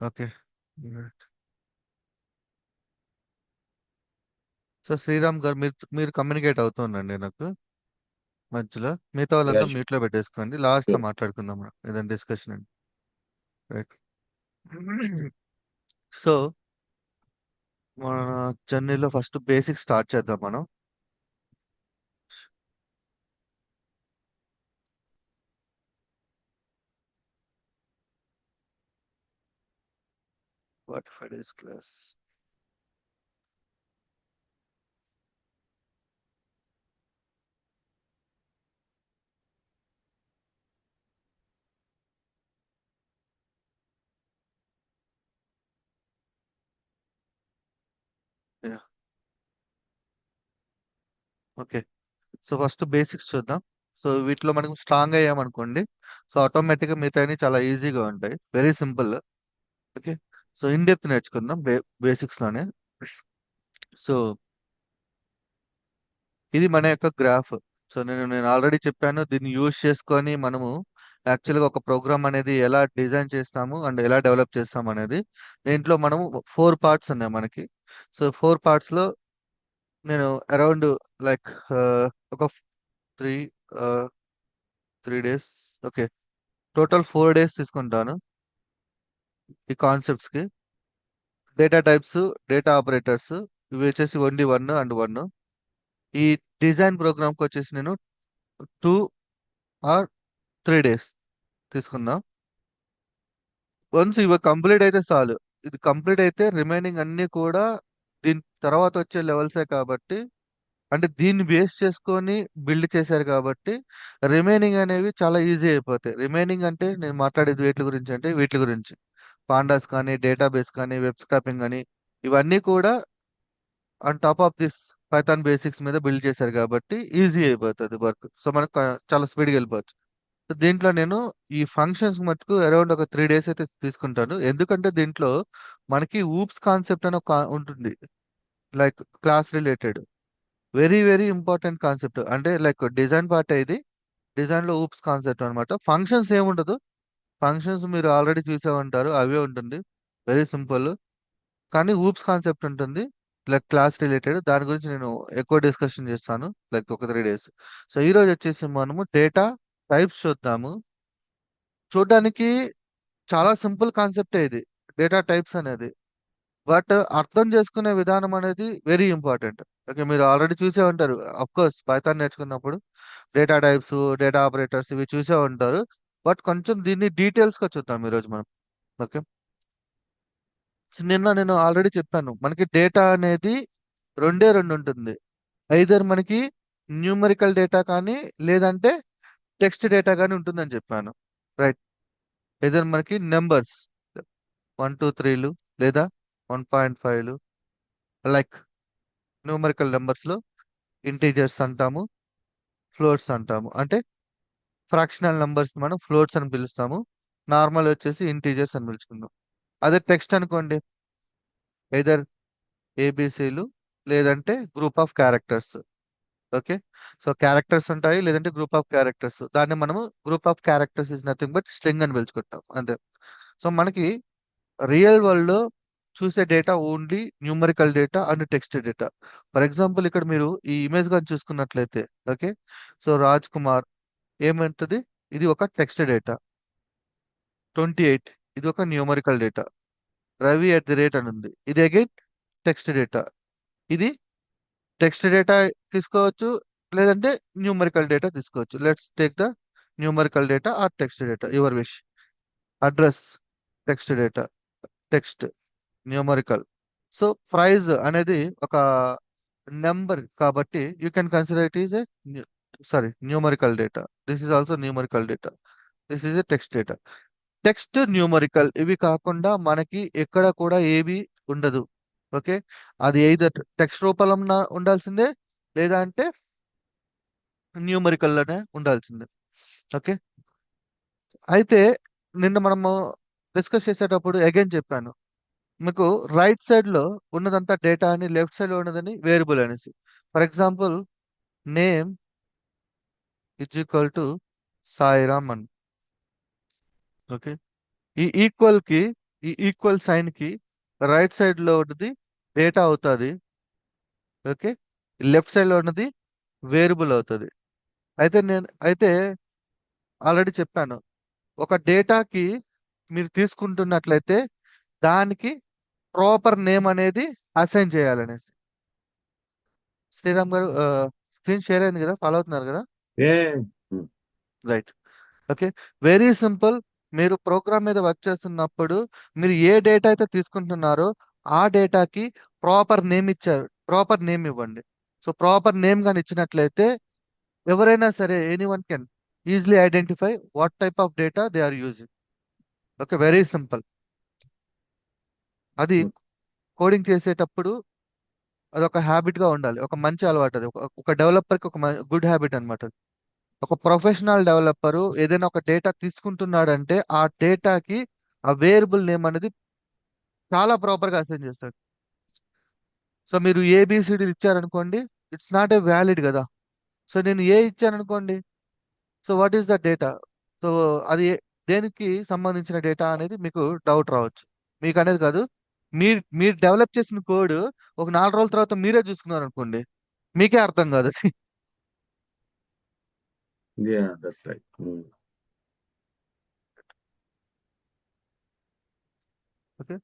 Okay. So Sriram గారు, మీరు మీరు కమ్యూనికేట్ అవుతుండండి నాకు మధ్యలో. మిగతా యా వాళ్ళంతా మ్యూట్ లో పెట్టేసుకోండి, లాస్ట్ లో షూర్. మాట్లాడుకుందాం మనం ఏదైనా డిస్కషన్ అండి. రైట్. సో మన జర్నీలో ఫస్ట్ బేసిక్ స్టార్ట్ చేద్దాం మనం. What for days class. Okay. So first basics చూద్దాం. సో వీటిలో మనకు స్ట్రాంగ్ అయ్యామనుకోండి, సో ఆటోమేటిక్గా మిగతాయి చాలా ఈజీగా ఉంటాయి, very simple. Okay. So in depth నేర్చుకుందాం బేసిక్స్ లోనే. సో ఇది మన యొక్క గ్రాఫ్. సో నేను ఆల్రెడీ చెప్పాను, దీన్ని యూజ్ చేసుకొని మనము యాక్చువల్గా ఒక ప్రోగ్రామ్ అనేది ఎలా డిజైన్ చేస్తాము అండ్ ఎలా డెవలప్ చేస్తాము అనేది. దీంట్లో మనము 4 పార్ట్స్ ఉన్నాయి మనకి. సో 4 పార్ట్స్ లో నేను అరౌండ్ లైక్ ఒక three three days, okay, total 4 days తీసుకుంటాను ఈ కాన్సెప్ట్స్ కి. డేటా టైప్స్, డేటా ఆపరేటర్స్, ఇవి వచ్చేసి ఓన్లీ 1 అండ్ 1. ఈ డిజైన్ ప్రోగ్రామ్కి వచ్చేసి నేను 2 ఆర్ 3 డేస్ తీసుకుందాం. వన్స్ ఇవి కంప్లీట్ అయితే చాలు. ఇది కంప్లీట్ అయితే రిమైనింగ్ అన్ని కూడా దీని తర్వాత వచ్చే లెవెల్సే కాబట్టి, అంటే దీన్ని బేస్ చేసుకొని బిల్డ్ చేశారు కాబట్టి రిమైనింగ్ అనేవి చాలా ఈజీ అయిపోతాయి. రిమైనింగ్ అంటే నేను మాట్లాడేది వీటి గురించి, అంటే వీటి గురించి పాండాస్ కానీ, డేటాబేస్ కానీ, వెబ్ స్క్రాపింగ్ కానీ, ఇవన్నీ కూడా on top of this Python basics మీద బిల్డ్ చేశారు కాబట్టి ఈజీ అయిపోతుంది వర్క్. సో మనకు చాలా స్పీడ్గా వెళ్ళిపోవచ్చు. సో దీంట్లో నేను ఈ ఫంక్షన్స్ మటుకు అరౌండ్ ఒక 3 డేస్ అయితే తీసుకుంటాను. ఎందుకంటే దీంట్లో మనకి ఊప్స్ కాన్సెప్ట్ అని ఒక ఉంటుంది, like class related. Very very important concept. అంటే లైక్ డిజైన్ పార్ట్ ఇది. డిజైన్ లో ఊప్స్ కాన్సెప్ట్ అనమాట. ఫంక్షన్స్ ఏముండదు. ఫంక్షన్స్ మీరు ఆల్రెడీ చూసే ఉంటారు, అవే ఉంటుంది, వెరీ సింపుల్. కానీ ఊప్స్ కాన్సెప్ట్ ఉంటుంది, లైక్ క్లాస్ రిలేటెడ్. దాని గురించి నేను ఎక్కువ డిస్కషన్ చేస్తాను, లైక్ ఒక 3 డేస్. సో ఈ రోజు వచ్చేసి మనము డేటా టైప్స్ చూద్దాము. చూడడానికి చాలా సింపుల్ కాన్సెప్టే ఇది, డేటా టైప్స్ అనేది. బట్ అర్థం చేసుకునే విధానం అనేది వెరీ ఇంపార్టెంట్. ఓకే, మీరు ఆల్రెడీ చూసే ఉంటారు అఫ్ కోర్స్ పైథాన్ నేర్చుకున్నప్పుడు. డేటా టైప్స్, డేటా ఆపరేటర్స్ ఇవి చూసే ఉంటారు. బట్ కొంచెం దీన్ని డీటెయిల్స్ గా చూద్దాం ఈరోజు మనం. ఓకే. సో నిన్న నేను ఆల్రెడీ చెప్పాను, మనకి డేటా అనేది రెండే రెండు ఉంటుంది. ఐదర్ మనకి న్యూమరికల్ డేటా కానీ, లేదంటే టెక్స్ట్ డేటా కానీ ఉంటుందని చెప్పాను. రైట్. ఐదర్ మనకి నెంబర్స్ 1 2 3లు, లేదా 1.5లు, లైక్ న్యూమరికల్ నెంబర్స్ లో ఇంటీజర్స్ అంటాము, ఫ్లోట్స్ అంటాము. అంటే ఫ్రాక్షనల్ నెంబర్స్ మనం ఫ్లోట్స్ అని పిలుస్తాము, నార్మల్ వచ్చేసి ఇంటీజర్స్ అని పిలుచుకుందాం. అదే టెక్స్ట్ అనుకోండి, ఐదర్ ఏబిసిలు, లేదంటే group of characters. Okay. So characters ఉంటాయి, లేదంటే గ్రూప్ ఆఫ్ క్యారెక్టర్స్. దాన్ని మనము group of characters is nothing but string అని పిలుచుకుంటాం అంతే. సో మనకి రియల్ వరల్డ్ లో చూసే data only numerical data and text data. For example ఇక్కడ మీరు ఈ ఇమేజ్ గా చూసుకున్నట్లయితే, ఓకే, సో రాజ్ కుమార్ ఏమంటది, ఇది ఒక టెక్స్ట్ డేటా. 28 ఇది ఒక numerical data. Ravi at the rate అని ఉంది, ఇది అగైన్ టెక్స్ట్ డేటా. ఇది టెక్స్ట్ డేటా తీసుకోవచ్చు, లేదంటే న్యూమరికల్ డేటా తీసుకోవచ్చు. Let's take the numerical data or text data, your wish. Address text data, text numerical. So price అనేది ఒక నెంబర్ కాబట్టి you can consider it is a sorry numerical data. This is also numerical data. This is a text data. Text, numerical ఇవి కాకుండా మనకి ఎక్కడ కూడా ఏవి ఉండదు. ఓకే. అది ఎయిదర్ టెక్స్ట్ రూపంలో ఉండాల్సిందే, లేదా అంటే న్యూమరికల్ లోనే ఉండాల్సిందే. ఓకే. అయితే నిన్న మనము డిస్కస్ చేసేటప్పుడు అగైన్ చెప్పాను మీకు, రైట్ సైడ్ లో ఉన్నదంతా డేటా అని, లెఫ్ట్ సైడ్ లో ఉన్నదని వేరియబుల్ అనేసి. For example, name is equal to Sairam అని. ఓకే. ఈ ఈక్వల్ కి ఈ ఈక్వల్ సైన్ కి రైట్ సైడ్ లో ఉన్నది డేటా అవుతుంది. ఓకే, లెఫ్ట్ సైడ్ లో ఉన్నది వేరియబుల్ అవుతుంది. అయితే ఆల్రెడీ చెప్పాను, ఒక డేటాకి మీరు తీసుకుంటున్నట్లయితే దానికి ప్రాపర్ నేమ్ అనేది అసైన్ చేయాలనేసి. శ్రీరామ్ గారు, స్క్రీన్ షేర్ అయింది కదా, ఫాలో అవుతున్నారు కదా? Yeah. Right. Okay, very simple. మీరు ప్రోగ్రామ్ మీద వర్క్ చేస్తున్నప్పుడు మీరు ఏ డేటా అయితే తీసుకుంటున్నారో ఆ డేటాకి ప్రాపర్ నేమ్ ఇవ్వండి. సో ప్రాపర్ నేమ్ కానీ ఇచ్చినట్లయితే ఎవరైనా సరే, anyone can easily identify what type of data they are using. Okay, very simple. అది కోడింగ్ చేసేటప్పుడు అది ఒక హ్యాబిట్ గా ఉండాలి, ఒక మంచి అలవాటు. అది ఒక డెవలపర్ కి ఒక గుడ్ హ్యాబిట్ అనమాట. ఒక ప్రొఫెషనల్ డెవలపరు ఏదైనా ఒక డేటా తీసుకుంటున్నాడంటే ఆ డేటాకి ఆ వేరియబుల్ నేమ్ అనేది చాలా ప్రాపర్ గా అసైన్ చేస్తాడు. సో మీరు ఏబిసిడి ఇచ్చారనుకోండి, ఇట్స్ నాట్ ఏ వ్యాలిడ్ కదా. సో నేను ఏ ఇచ్చాను అనుకోండి, so what is the data? So అది దేనికి సంబంధించిన డేటా అనేది మీకు డౌట్ రావచ్చు. మీకు అనేది కాదు, మీరు మీరు డెవలప్ చేసిన కోడ్ ఒక 4 రోజుల తర్వాత మీరే చూసుకున్నారు అనుకోండి, మీకే అర్థం కాదు అది. Yeah, that's right. Okay,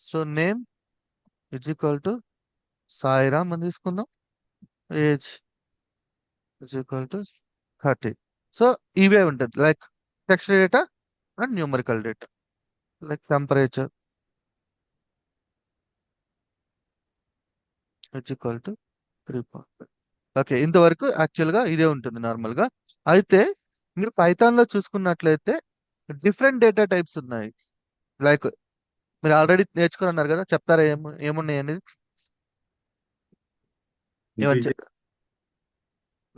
so name is equal to Sairam అని తీసుకుందాం. Age is equal to 30. So ఇవే ఉంటుంది, like text data and numerical data. Like temperature is equal to 3. Okay, ఇంతవరకు యాక్చువల్గా ఇదే ఉంటుంది నార్మల్గా. అయితే మీరు పైథాన్లో చూసుకున్నట్లయితే డిఫరెంట్ డేటా టైప్స్ ఉన్నాయి. లైక్ మీరు ఆల్రెడీ నేర్చుకుని అన్నారు కదా, చెప్తారా ఏమున్నాయి అనేది? ఏమని Integer,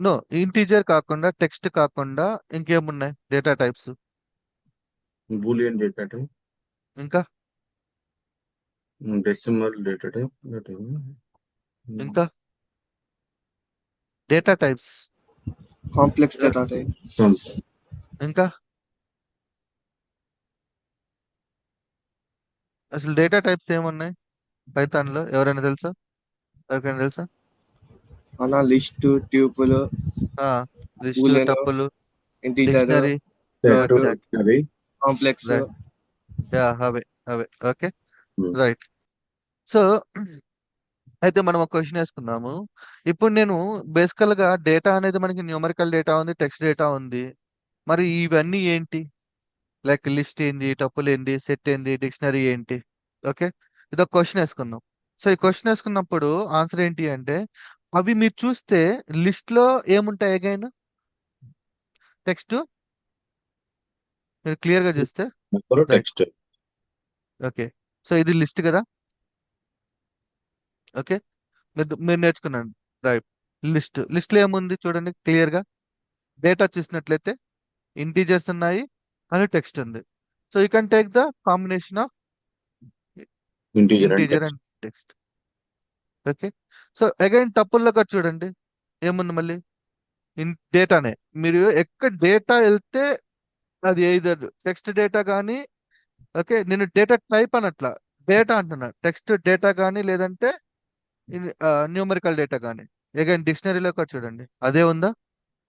నో, ఇంటీజర్ కాకుండా, టెక్స్ట్ కాకుండా ఇంకేమున్నాయి data types? Boolean data type, ఇంకా decimal data type. ఇంకా data types complex data type. ఇంకా అసలు డేటా టైప్స్ ఏమున్నాయి పైథాన్ లో? ఎవరైనా తెలుసా? ఎవరికైనా తెలుసా? అలా లిస్ట్, ట్యూపుల్, లిస్ట్, బూలియన్, టప్పులు, integer, dictionary. Set, exact, dictionary. Complex. Right. అవే అవే. Okay, Hmm. రైట్. సో అయితే మనం ఒక క్వశ్చన్ వేసుకుందాము. ఇప్పుడు నేను బేసికల్ గా డేటా అనేది మనకి న్యూమరికల్ డేటా ఉంది, టెక్స్ట్ డేటా ఉంది. మరి ఇవన్నీ ఏంటి? లైక్ లిస్ట్ ఏంది, టపుల్ ఏంది, సెట్ ఏంది, డిక్షనరీ ఏంటి? ఓకే, ఇది ఒక క్వశ్చన్ వేసుకుందాం. సో ఈ క్వశ్చన్ వేసుకున్నప్పుడు ఆన్సర్ ఏంటి అంటే, అవి మీరు చూస్తే లిస్ట్ లో ఏముంటాయి అగైన్? టెక్స్ట్. మీరు క్లియర్ గా చూస్తే Number right. text. Okay, so ఇది లిస్ట్ కదా. ఓకే, మీరు నేర్చుకున్నాను రైట్. లిస్ట్ లో ఏముంది చూడండి క్లియర్ గా. డేటా చూసినట్లయితే ఇంటీజర్స్ ఉన్నాయి అని టెక్స్ట్ ఉంది. So you can take the combination of Integer and integer text. And text. Okay, so again టపుల్లో కూడా చూడండి ఏముంది మళ్ళీ డేటానే. మీరు ఎక్కడ డేటా వెళ్తే అది ఎయిదర్ టెక్స్ట్ డేటా కానీ, ఓకే నేను డేటా టైప్ అనట్లా, డేటా అంటున్నా, టెక్స్ట్ డేటా కానీ లేదంటే న్యూమరికల్ డేటా కానీ. అగైన్ డిక్షనరీలో కూడా చూడండి అదే ఉందా.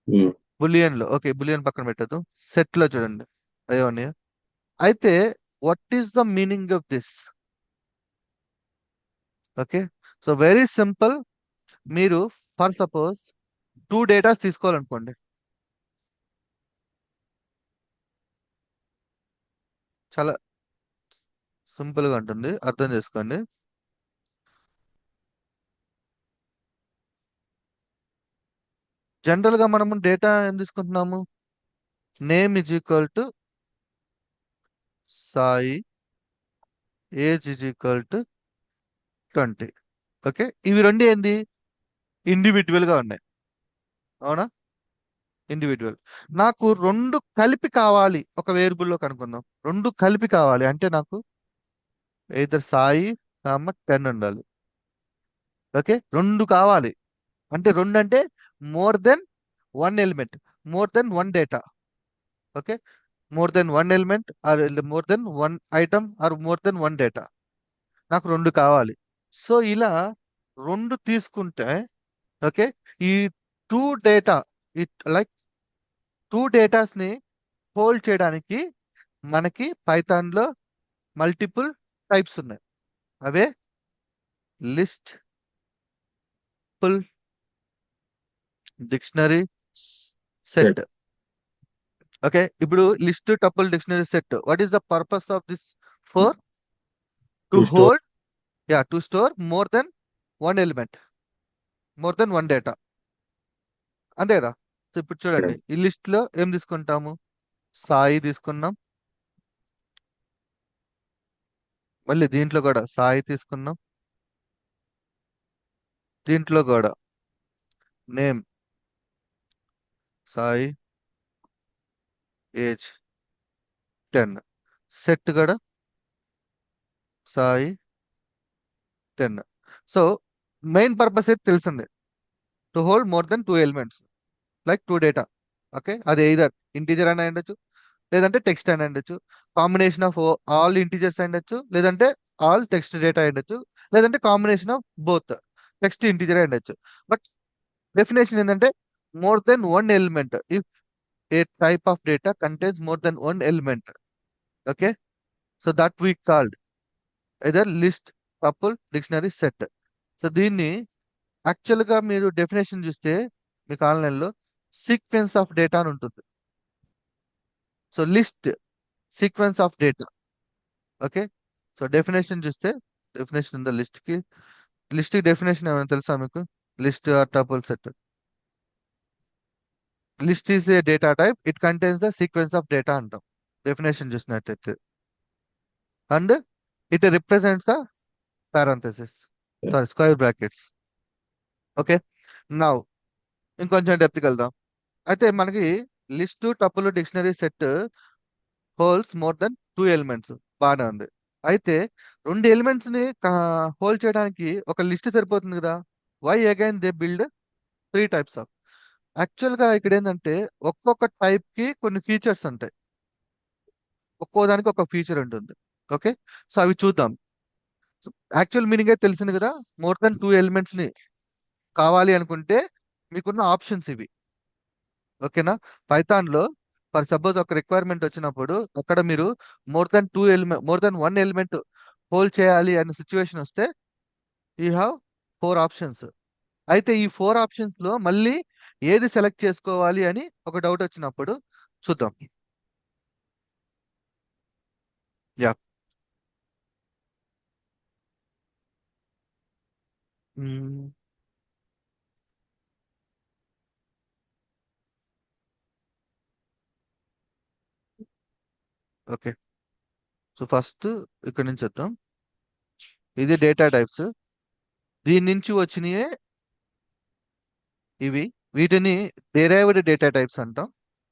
Hmm. బులియన్ లో, ఓకే బులియన్ పక్కన పెట్టదు, సెట్ లో చూడండి అదే ఉన్నాయా. అయితే what is the meaning of this? Okay, so very simple. మీరు ఫర్ సపోజ్ 2 డేటాస్ తీసుకోవాలనుకోండి, చాలా సింపుల్ గా ఉంటుంది, అర్థం చేసుకోండి. జనరల్ గా మనము డేటా ఏం తీసుకుంటున్నాము? Name is equal to Sai, age is equal to 20. Okay, ఇవి రెండు ఏంది? ఇండివిజువల్ గా ఉన్నాయి, అవునా? ఇండివిజువల్. నాకు రెండు కలిపి కావాలి ఒక వేరియబుల్లో కనుక్కుందాం. రెండు కలిపి కావాలి అంటే నాకు ఇద్దరు సాయి 10 ఉండాలి. ఓకే, రెండు కావాలి అంటే రెండు అంటే more than 1 element, more than 1 data. Okay, more than one element or more than one item or more than one data. నాకు రెండు కావాలి. సో ఇలా రెండు తీసుకుంటే ఓకే, ఈ టూ డేటా లైక్ టూ డేటాస్ని హోల్డ్ చేయడానికి మనకి పైథాన్లో మల్టిపుల్ టైప్స్ ఉన్నాయి. అవే list, tuple, dictionary, set. Okay, ఇప్పుడు list, tuple, dictionary, set. What is the purpose of this? For to To store. Hold, to store more than one element, more than one data. అంతే కదా? So ఇప్పుడు చూడండి, ఈ list లో ఏం తీసుకుంటాము? సాయి తీసుకున్నాం, మళ్ళీ దీంట్లో కూడా సాయి తీసుకున్నాం, దీంట్లో కూడా నేమ్ సాయి, ఏజ్ 10, సెట్ కూడా సాయి 10. సో మెయిన్ పర్పస్ అయితే తెలిసిందే, to hold more than two elements like two data. Okay, అది ఎయిదర్ ఇంటీజర్ అని ఉండొచ్చు, లేదంటే టెక్స్ట్ అని ఉండొచ్చు, కాంబినేషన్ ఆఫ్ ఆల్ ఇంటీజర్స్ ఉండొచ్చు, లేదంటే ఆల్ టెక్స్ట్ డేటా ఉండొచ్చు, లేదంటే combination of both text integer ఉండొచ్చు. బట్ డెఫినేషన్ ఏంటంటే more than one element, if A type of data contains more than one element. Okay, so that we called either list, tuple, dictionary, set. So దీన్ని యాక్చువల్గా మీరు definition చూస్తే మీకు ఆన్లైన్లో sequence of data అని ఉంటుంది. So list sequence of data. Okay, so definition చూస్తే, definition ఉందా లిస్ట్కి? లిస్ట్కి డెఫినేషన్ ఏమైనా తెలుసా మీకు? List or tuple, set. List is a data type, it contains the sequence of data అంటాం డెఫినేషన్ చూసినట్టయితే. And it represents the parenthesis, sorry square brackets. Okay, now ఇంకొంచెం డెప్త్కి వెళ్దాం. అయితే మనకి list, tuple, dictionary, set holds more than two elements, బాగానే ఉంది. అయితే రెండు ఎలిమెంట్స్ ని హోల్డ్ చేయడానికి ఒక లిస్ట్ సరిపోతుంది కదా. Why again they build three types of? Actual గా ఇక్కడ ఏంటంటే ఒక్కొక్క టైప్ కి కొన్ని ఫీచర్స్ ఉంటాయి, ఒక్కో దానికి ఒక ఫీచర్ ఉంటుంది. ఓకే, సో అవి చూద్దాం. యాక్చువల్ మీనింగ్ అయితే తెలిసింది కదా, మోర్ దెన్ టూ ఎలిమెంట్స్ ని కావాలి అనుకుంటే మీకున్న ఆప్షన్స్ ఇవి. ఓకేనా? పైథాన్ లో ఫర్ సపోజ్ ఒక రిక్వైర్మెంట్ వచ్చినప్పుడు అక్కడ మీరు more than one element hold చేయాలి అనే సిచ్యువేషన్ వస్తే యూ హ్యావ్ 4 ఆప్షన్స్. అయితే ఈ 4 ఆప్షన్స్ లో మళ్ళీ ఏది సెలెక్ట్ చేసుకోవాలి అని ఒక డౌట్ వచ్చినప్పుడు చూద్దాం. Yeah, okay. సో ఫస్ట్ ఇక్కడ నుంచి వద్దాం. ఇది డేటా టైప్స్, దీని నుంచి వచ్చినాయే ఇవి. వీటిని డెరైవ్డ్ డేటా టైప్స్ అంటాం.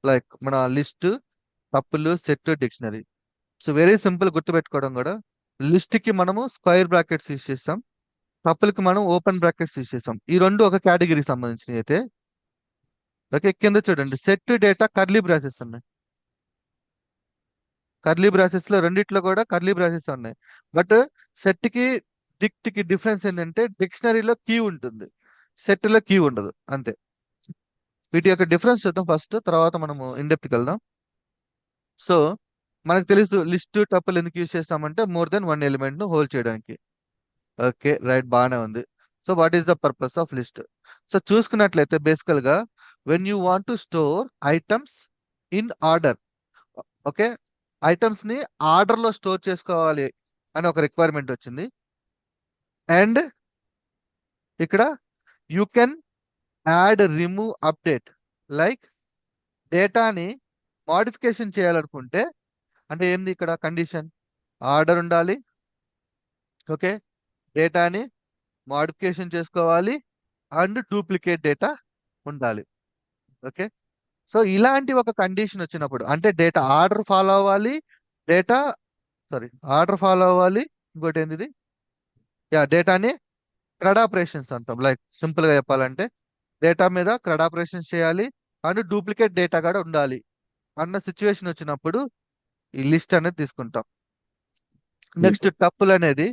లైక్ మన list, tuple, set, dictionary. So very simple గుర్తుపెట్టుకోవడం కూడా. లిస్ట్ కి మనము స్క్వేర్ బ్రాకెట్స్ యూస్ చేస్తాం, టపుల్ కి మనం ఓపెన్ బ్రాకెట్స్ యూస్ చేస్తాం. ఈ రెండు ఒక కేటగిరీకి సంబంధించినవి అయితే. ఓకే, కింద చూడండి, సెట్ డేటా కర్లీ బ్రాసెస్ ఉన్నాయి. కర్లీ బ్రాసెస్ లో రెండిట్లో కూడా కర్లీ బ్రాసెస్ ఉన్నాయి. బట్ సెట్ కి డిక్ట్ కి డిఫరెన్స్ ఏంటంటే డిక్షనరీలో కీ ఉంటుంది, సెట్ లో కీ ఉండదు, అంతే. వీటి యొక్క డిఫరెన్స్ చూద్దాం ఫస్ట్, తర్వాత మనము ఇన్డెప్త్కి వెళ్దాం. సో మనకు తెలుసు లిస్ట్, టపుల్ ఎందుకు యూజ్ చేస్తామంటే మోర్ దెన్ వన్ ఎలిమెంట్ ను హోల్డ్ చేయడానికి. ఓకే, రైట్, బాగానే ఉంది. So what is the purpose of list? So చూసుకున్నట్లయితే బేసికల్ గా when you want to store items in order. Okay, items ని ఆర్డర్ లో స్టోర్ చేసుకోవాలి అని ఒక రిక్వైర్మెంట్ వచ్చింది. అండ్ ఇక్కడ you can add, remove, update. Like డేటాని మాడిఫికేషన్ చేయాలనుకుంటే, అంటే ఏంది ఇక్కడ కండిషన్? ఆర్డర్ ఉండాలి, ఓకే, డేటాని మాడిఫికేషన్ చేసుకోవాలి, అండ్ డూప్లికేట్ డేటా ఉండాలి. ఓకే, సో ఇలాంటి ఒక కండిషన్ వచ్చినప్పుడు, అంటే డేటా ఆర్డర్ ఫాలో అవ్వాలి, డేటా ఆర్డర్ ఫాలో అవ్వాలి, ఇంకోటి ఏంది ఇది? డేటాని క్రడ్ ఆపరేషన్స్ అంటాం. లైక్ సింపుల్ గా చెప్పాలంటే డేటా మీద క్రడ్ ఆపరేషన్స్ చేయాలి, అండ్ డూప్లికేట్ డేటా కూడా ఉండాలి అన్న సిచ్యువేషన్ వచ్చినప్పుడు ఈ లిస్ట్ అనేది తీసుకుంటాం. నెక్స్ట్ టపుల్ అనేది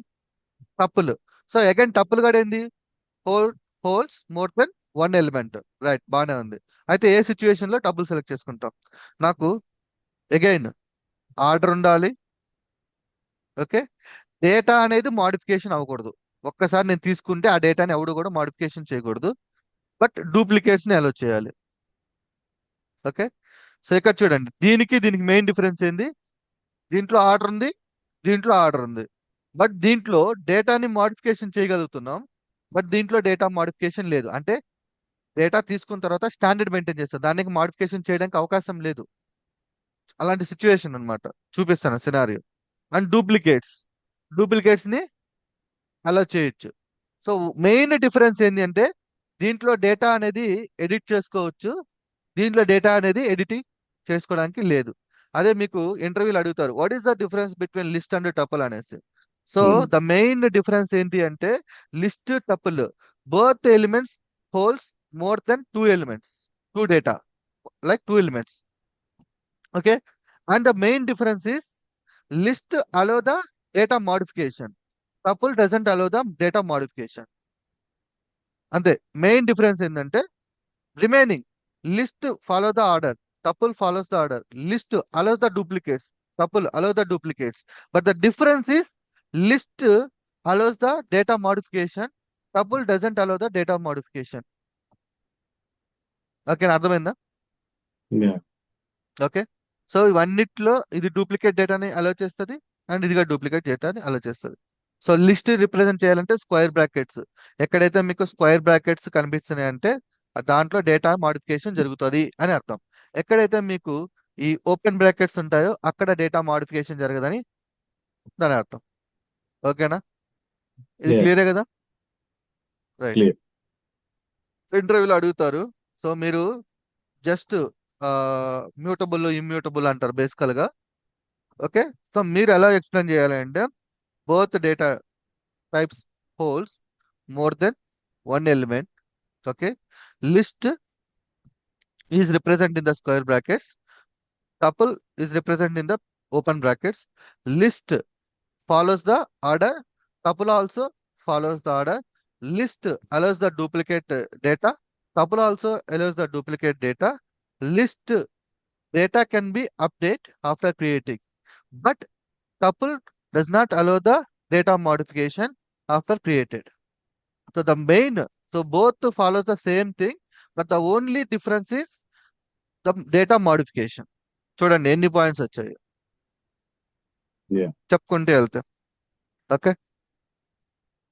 టపుల్. సో అగైన్ టపుల్ కూడా ఏంది, holes more than one element. Right, బాగానే ఉంది. అయితే ఏ సిచ్యువేషన్ లో టపుల్ సెలెక్ట్ చేసుకుంటాం? నాకు అగైన్ ఆర్డర్ ఉండాలి. ఓకే, డేటా అనేది మాడిఫికేషన్ అవ్వకూడదు. ఒక్కసారి నేను తీసుకుంటే ఆ డేటాని ఎవడు కూడా మాడిఫికేషన్ చేయకూడదు, బట్ డూప్లికేట్స్ ని అలో చేయాలి. ఓకే, సో ఇక్కడ చూడండి, దీనికి మెయిన్ డిఫరెన్స్ ఏంది? దీంట్లో ఆర్డర్ ఉంది, దీంట్లో ఆర్డర్ ఉంది, బట్ దీంట్లో డేటాని మాడిఫికేషన్ చేయగలుగుతున్నాం, బట్ దీంట్లో డేటా మాడిఫికేషన్ లేదు. అంటే డేటా తీసుకున్న తర్వాత స్టాండర్డ్ మెయింటైన్ చేస్తాం, దానికి మాడిఫికేషన్ చేయడానికి అవకాశం లేదు. అలాంటి సిచ్యువేషన్ అన్నమాట. చూపిస్తాను సినారియో. అండ్ డూప్లికేట్స్ ని అలా చేయొచ్చు. సో మెయిన్ డిఫరెన్స్ ఏంటి అంటే, దీంట్లో డేటా అనేది ఎడిట్ చేసుకోవచ్చు, దీంట్లో డేటా అనేది ఎడిటింగ్ చేసుకోవడానికి లేదు. అదే మీకు ఇంటర్వ్యూలు అడుగుతారు, what is the difference between list and tuple అనేసి. సో ద మెయిన్ డిఫరెన్స్ ఏంటి అంటే, list tuple both elements holes more than two elements, two data, like two elements. Okay, and the main difference is list allow the data modification, tuple doesn't allow the data modification. అంతే, main difference ఏంటంటే remaining list follow the order, tuple follows the order, list allows the duplicates, tuple allow the duplicates, but the difference is list allows the data modification, tuple doesn't allow the data modification. Okay, అర్థమైందా? Okay, so ఇవన్నిట్లో ఇది duplicate డేటాని అలో చేస్తుంది, and ఇదిగా duplicate డేటాని అలో చేస్తుంది. So list represent చేయాలంటే square brackets, ఎక్కడైతే మీకు స్క్వేర్ బ్రాకెట్స్ కనిపిస్తున్నాయి అంటే దాంట్లో డేటా మాడిఫికేషన్ జరుగుతుంది అని అర్థం. ఎక్కడైతే మీకు ఈ ఓపెన్ బ్రాకెట్స్ ఉంటాయో అక్కడ డేటా మాడిఫికేషన్ జరగదని దాని అర్థం. ఓకేనా, ఇది క్లియరే కదా? Right, Clear. ఇంటర్వ్యూలో అడుగుతారు. సో మీరు జస్ట్ మ్యూటబుల్ ఇమ్యూటబుల్ అంటారు బేసికల్ గా. ఓకే, సో మీరు ఎలా ఎక్స్ప్లెయిన్ చేయాలి అంటే, both data types holds more than one element. Okay, list is represented in the square brackets, tuple is represented in the open brackets, list follows the order, tuple also follows the order, list allows the duplicate data, tuple also allows the duplicate data, list data can be updated after creating, but tuple does not allow the data modification after created. So the main, so both follows the same thing, but the only difference is the data modification. చూడండి ఎన్ని points వచ్చాయి Yeah. చెప్పుకుంటూ వెళ్తే. Okay,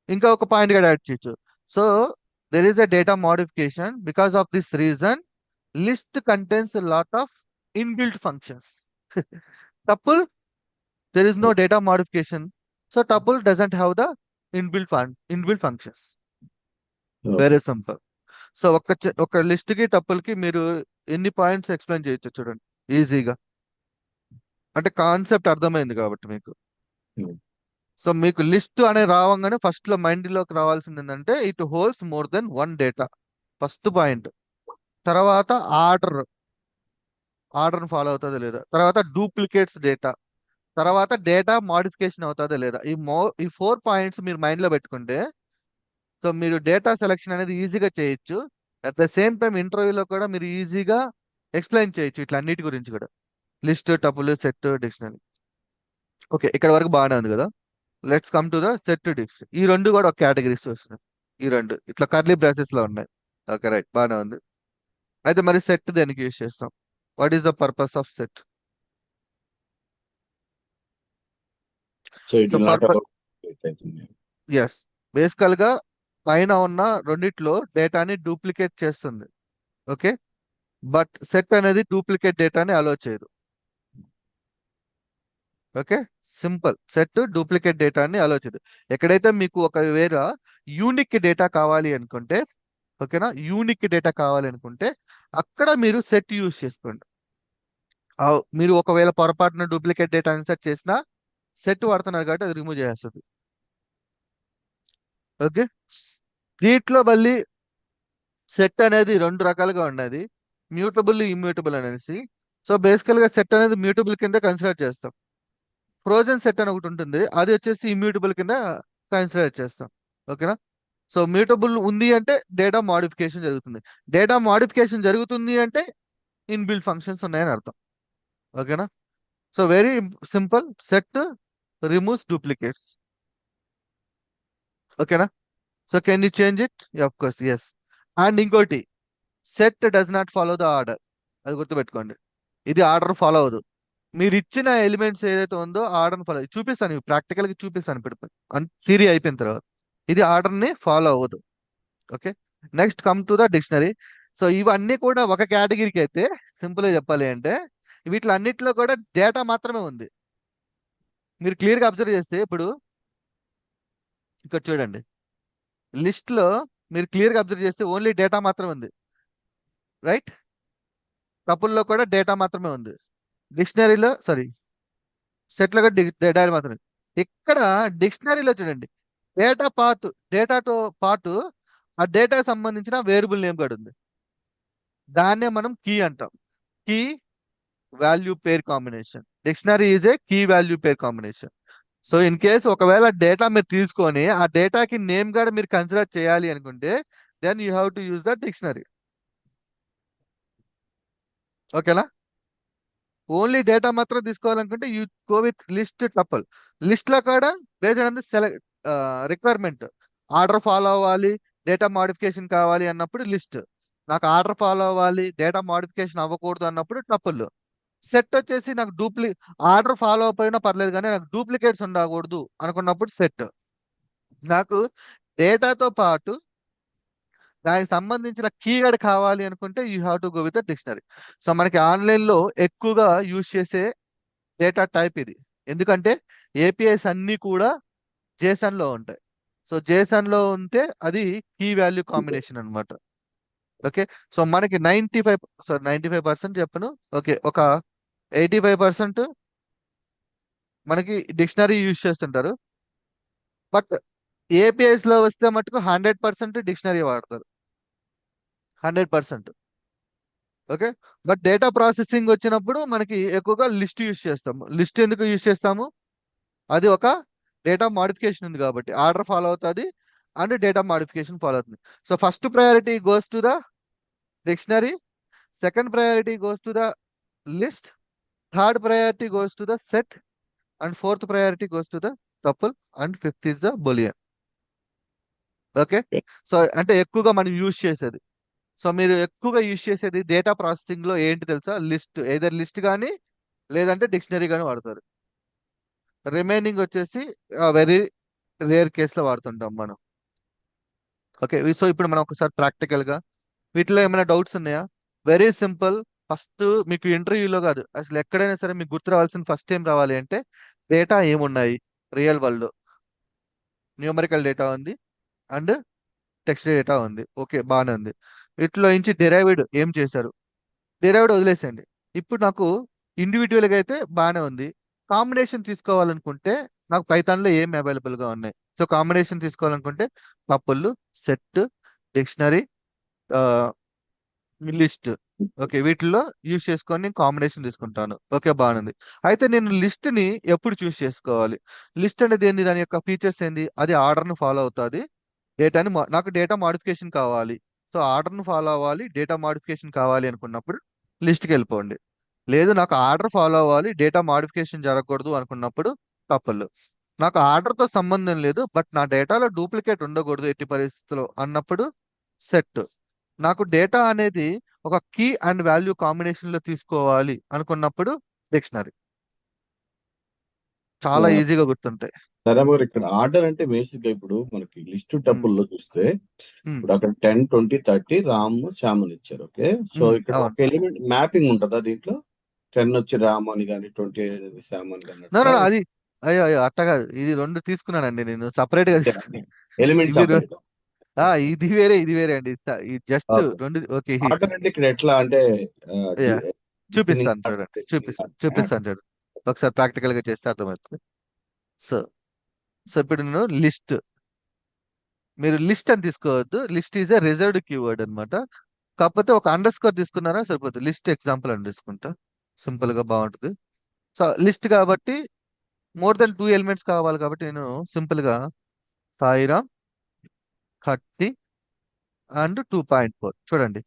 ఇంకా ఒక point కూడా add చేయొచ్చు. So there is a data modification, because of this reason list contains a lot of inbuilt functions. tuple, there is no data modification, so tuple doesn't have the inbuilt functions. Very simple. So ఒక list కి tuple కి మీరు ఎన్ని points explain చేయొచ్చు చూడండి ఈజీగా. అంటే concept అర్థమైంది కాబట్టి మీకు. సో మీకు లిస్ట్ అనే రావంగానే ఫస్ట్ లో మైండ్ లోకి రావాల్సింది ఏంటంటే, it holds more than one data, first point. తర్వాత ఆర్డర్ ఫాలో అవుతుందా లేదా, తర్వాత డూప్లికేట్స్ డేటా, తర్వాత డేటా మాడిఫికేషన్ అవుతుందా లేదా. ఈ 4 పాయింట్స్ మీరు మైండ్ లో పెట్టుకుంటే, సో మీరు డేటా సెలెక్షన్ అనేది ఈజీగా చేయొచ్చు. అట్ ద సేమ్ టైం ఇంటర్వ్యూలో కూడా మీరు ఈజీగా ఎక్స్ప్లెయిన్ చేయొచ్చు ఇట్లా అన్నిటి గురించి కూడా, list, tuple, set, dictionary. Okay, ఇక్కడ వరకు బాగానే ఉంది కదా. Let's come to the set, dictionary. ఈ రెండు కూడా ఒక కేటగిరీస్ వస్తున్నాయి, ఈ రెండు ఇట్లా కర్లీ బ్రాసెస్ లో ఉన్నాయి. ఓకే, రైట్, బాగానే ఉంది. అయితే మరి సెట్ దేనికి యూజ్ చేస్తాం? What is the purpose of set? So it So will not purpose, allow it, I think. Yes, basically గా పైన ఉన్న రెండిట్లో డేటాని డూప్లికేట్ చేస్తుంది. ఓకే, బట్ సెట్ అనేది డూప్లికేట్ డేటాని అలో చేయదు. ఓకే, సింపుల్, సెట్ డూప్లికేట్ డేటాని అలో చేయదు. ఎక్కడైతే మీకు ఒకవేళ యూనిక్ డేటా కావాలి అనుకుంటే, ఓకేనా, యూనిక్ డేటా కావాలి అనుకుంటే అక్కడ మీరు సెట్ యూజ్ చేసుకోండి. మీరు ఒకవేళ పొరపాటున డూప్లికేట్ డేటా ఇన్సర్ట్ చేసినా సెట్ వాడుతున్నారు కాబట్టి అది రిమూవ్ చేస్తుంది. ఓకే, వీటిలో మళ్ళీ సెట్ అనేది రెండు రకాలుగా ఉన్నది, మ్యూటబుల్, ఇమ్యూటబుల్ అనేసి. సో బేసికల్ గా సెట్ అనేది మ్యూటబుల్ కింద కన్సిడర్ చేస్తాం. ఫ్రోజన్ సెట్ అని ఒకటి ఉంటుంది, అది వచ్చేసి ఇమ్యూటబుల్ కింద కన్సిడర్ చేస్తాం. ఓకేనా? సో మ్యూటబుల్ ఉంది అంటే డేటా మోడిఫికేషన్ జరుగుతుంది. డేటా మోడిఫికేషన్ జరుగుతుంది అంటే ఇన్బిల్ట్ ఫంక్షన్స్ ఉన్నాయని అర్థం. ఓకేనా? So very simple, set removes duplicates. ఓకేనా? So can you change it? Of course yes. And ఇంకోటి, set does not follow the order. అది గుర్తుపెట్టుకోండి, ఇది ఆర్డర్ ఫాలో అవ్వదు. మీరు ఇచ్చిన ఎలిమెంట్స్ ఏదైతే ఉందో ఆర్డర్ ఫాలో చూపిస్తాను, ప్రాక్టికల్ గా చూపిస్తాను ఇప్పుడు థియరీ అయిపోయిన తర్వాత. ఇది ఆర్డర్ ని ఫాలో అవ్వదు. Okay, next come to the dictionary. So ఇవన్నీ కూడా ఒక కేటగిరీకి అయితే, సింపుల్ గా చెప్పాలి అంటే వీటిలో అన్నిటిలో కూడా డేటా మాత్రమే ఉంది. మీరు క్లియర్ గా అబ్జర్వ్ చేస్తే ఇప్పుడు ఇక్కడ చూడండి, లిస్ట్ లో మీరు క్లియర్ గా అబ్జర్వ్ చేస్తే ఓన్లీ డేటా మాత్రమే ఉంది, రైట్? టపుల్లో కూడా డేటా మాత్రమే ఉంది, డిక్షనరీలో సారీ సెట్ లో కూడా డేటా మాత్రమే. ఇక్కడ డిక్షనరీలో చూడండి, డేటాతో పాటు ఆ డేటాకి సంబంధించిన వేరియబుల్ నేమ్ కూడా ఉంది. దాన్నే మనం కీ అంటాం, key value pair combination. Dictionary is a key value pair combination. So in case ఒకవేళ డేటా మీరు తీసుకొని ఆ డేటాకి నేమ్ కూడా మీరు కన్సిడర్ చేయాలి అనుకుంటే then you have to use the dictionary. ఓకేనా? ఓన్లీ డేటా మాత్రం తీసుకోవాలనుకుంటే you go with list tuple. List లో కూడా based on the requirement, order follow అవ్వాలి, డేటా మోడిఫికేషన్ కావాలి అన్నప్పుడు లిస్ట్. నాకు ఆర్డర్ ఫాలో అవ్వాలి, డేటా మోడిఫికేషన్ అవ్వకూడదు అన్నప్పుడు టపుల్. సెట్ వచ్చేసి నాకు ఆర్డర్ ఫాలో అవ్వకపోయినా పర్లేదు కానీ నాకు డూప్లికేట్స్ ఉండకూడదు అనుకున్నప్పుడు సెట్. నాకు డేటాతో పాటు దానికి సంబంధించిన కీవర్డ్ కావాలి అనుకుంటే you have to go with the dictionary. So మనకి ఆన్లైన్ లో ఎక్కువగా యూజ్ చేసే డేటా టైప్ ఇది. ఎందుకంటే ఏపీఐస్ అన్ని కూడా జేసన్ లో ఉంటాయి. సో జేసన్ లో ఉంటే అది కీ వాల్యూ కాంబినేషన్ అన్నమాట. ఓకే, సో మనకి 95% చెప్పను, ఓకే, ఒక 85% మనకి డిక్షనరీ యూజ్ చేస్తుంటారు. బట్ ఏపీఐస్ లో వస్తే మటుకు 100% డిక్షనరీ వాడతారు, 100%. ఓకే, బట్ డేటా ప్రాసెసింగ్ వచ్చినప్పుడు మనకి ఎక్కువగా లిస్ట్ యూజ్ చేస్తాము. లిస్ట్ ఎందుకు యూజ్ చేస్తాము? అది ఒక డేటా మోడిఫికేషన్ ఉంది కాబట్టి ఆర్డర్ ఫాలో అవుతుంది అండ్ డేటా మోడిఫికేషన్ ఫాలో అవుతుంది. So first priority goes to the dictionary, second priority goes to the list, third priority goes to the set, and fourth priority goes to the tuple, and fifth is the Boolean. Okay, so అంటే ఎక్కువగా మనం use చేసేది. So మీరు ఎక్కువగా use చేసేది data processing లో ఏంటి తెలుసా? లిస్ట్, ఏదర్ లిస్ట్ కానీ లేదంటే డిక్షనరీ కానీ వాడతారు. రిమైనింగ్ వచ్చేసి వెరీ రేర్ కేసులో వాడుతుంటాం మనం. ఓకే, సో ఇప్పుడు మనం ఒకసారి ప్రాక్టికల్ గా వీటిలో ఏమైనా డౌట్స్ ఉన్నాయా? Very simple. ఫస్ట్ మీకు ఇంటర్వ్యూలో కాదు, అసలు ఎక్కడైనా సరే మీకు గుర్తు రావాల్సిన ఫస్ట్ ఏం రావాలి అంటే డేటా ఏమున్నాయి రియల్ వరల్డ్. న్యూమరికల్ డేటా ఉంది అండ్ టెక్స్ట్ డేటా ఉంది, ఓకే బాగానే ఉంది. వీటిలో నుంచి డెరైవ్డ్ ఏం చేశారు? డెరైవ్డ్ వదిలేసేయండి. ఇప్పుడు నాకు ఇండివిజువల్ గా అయితే బాగానే ఉంది. కాంబినేషన్ తీసుకోవాలనుకుంటే నాకు పైథాన్ లో ఏం అవైలబుల్ గా ఉన్నాయి? సో కాంబినేషన్ తీసుకోవాలనుకుంటే tuple, set, dictionary, list. Okay, వీటిల్లో యూజ్ చేసుకొని కాంబినేషన్ తీసుకుంటాను. ఓకే బాగుంది. అయితే నేను లిస్ట్ ని ఎప్పుడు చూస్ చేసుకోవాలి? లిస్ట్ అనేది ఏంది, దాని యొక్క ఫీచర్స్ ఏంది? అది ఆర్డర్ ను ఫాలో అవుతుంది. నాకు డేటా మోడిఫికేషన్ కావాలి, సో ఆర్డర్ ను ఫాలో అవ్వాలి, డేటా మోడిఫికేషన్ కావాలి అనుకున్నప్పుడు లిస్ట్కి వెళ్ళిపోండి. లేదు నాకు ఆర్డర్ ఫాలో అవ్వాలి, డేటా మోడిఫికేషన్ జరగకూడదు అనుకున్నప్పుడు టపుల్. నాకు ఆర్డర్ తో సంబంధం లేదు బట్ నా డేటాలో డూప్లికేట్ ఉండకూడదు ఎట్టి పరిస్థితుల్లో అన్నప్పుడు సెట్. నాకు డేటా అనేది ఒక కీ అండ్ వాల్యూ కాంబినేషన్ లో తీసుకోవాలి అనుకున్నప్పుడు డిక్షనరీ. చాలా ఈజీగా గుర్తుంటాయి. సరే మరి ఇక్కడ ఆర్డర్ అంటే బేసిక్ గా ఇప్పుడు మనకి లిస్ట్ టపుల్ లో చూస్తే ఇప్పుడు అక్కడ 10, 20, 30 రామ్ శ్యామ్ అని ఇచ్చారు. ఓకే, సో ఇక్కడ ఒక ఎలిమెంట్ మ్యాపింగ్ ఉంటుందా దీంట్లో? 10 వచ్చి రామ్ అని కానీ 20 శ్యామ్ అని కానీ అది అయ్యో అయ్యో అట్ట కాదు, ఇది రెండు తీసుకున్నానండి నేను సపరేట్ గా ఎలిమెంట్ ఇది ఇది వేరే ఇది వేరే అండి, జస్ట్ రెండు. ఓకే, ఆర్డర్ అంటే ఇక్కడ ఎట్లా అంటే చూపిస్తాను చూడండి, చూపిస్తాను చూడండి, ఒకసారి ప్రాక్టికల్ గా చేస్తే అర్థమవుతుంది. సో సో ఇప్పుడు నేను లిస్ట్, మీరు లిస్ట్ అని తీసుకోవద్దు, list is a reserved keyword అనమాట. కాకపోతే ఒక అండర్ స్కోర్ తీసుకున్నారా సరిపోతుంది. లిస్ట్ ఎగ్జాంపుల్ అని తీసుకుంటా. సింపుల్ గా బాగుంటుంది. సో లిస్ట్ కాబట్టి మోర్ దెన్ 2 ఎలిమెంట్స్ కావాలి కాబట్టి నేను సింపుల్ గా సాయిరామ్ 30 అండ్ 2.4 చూడండి.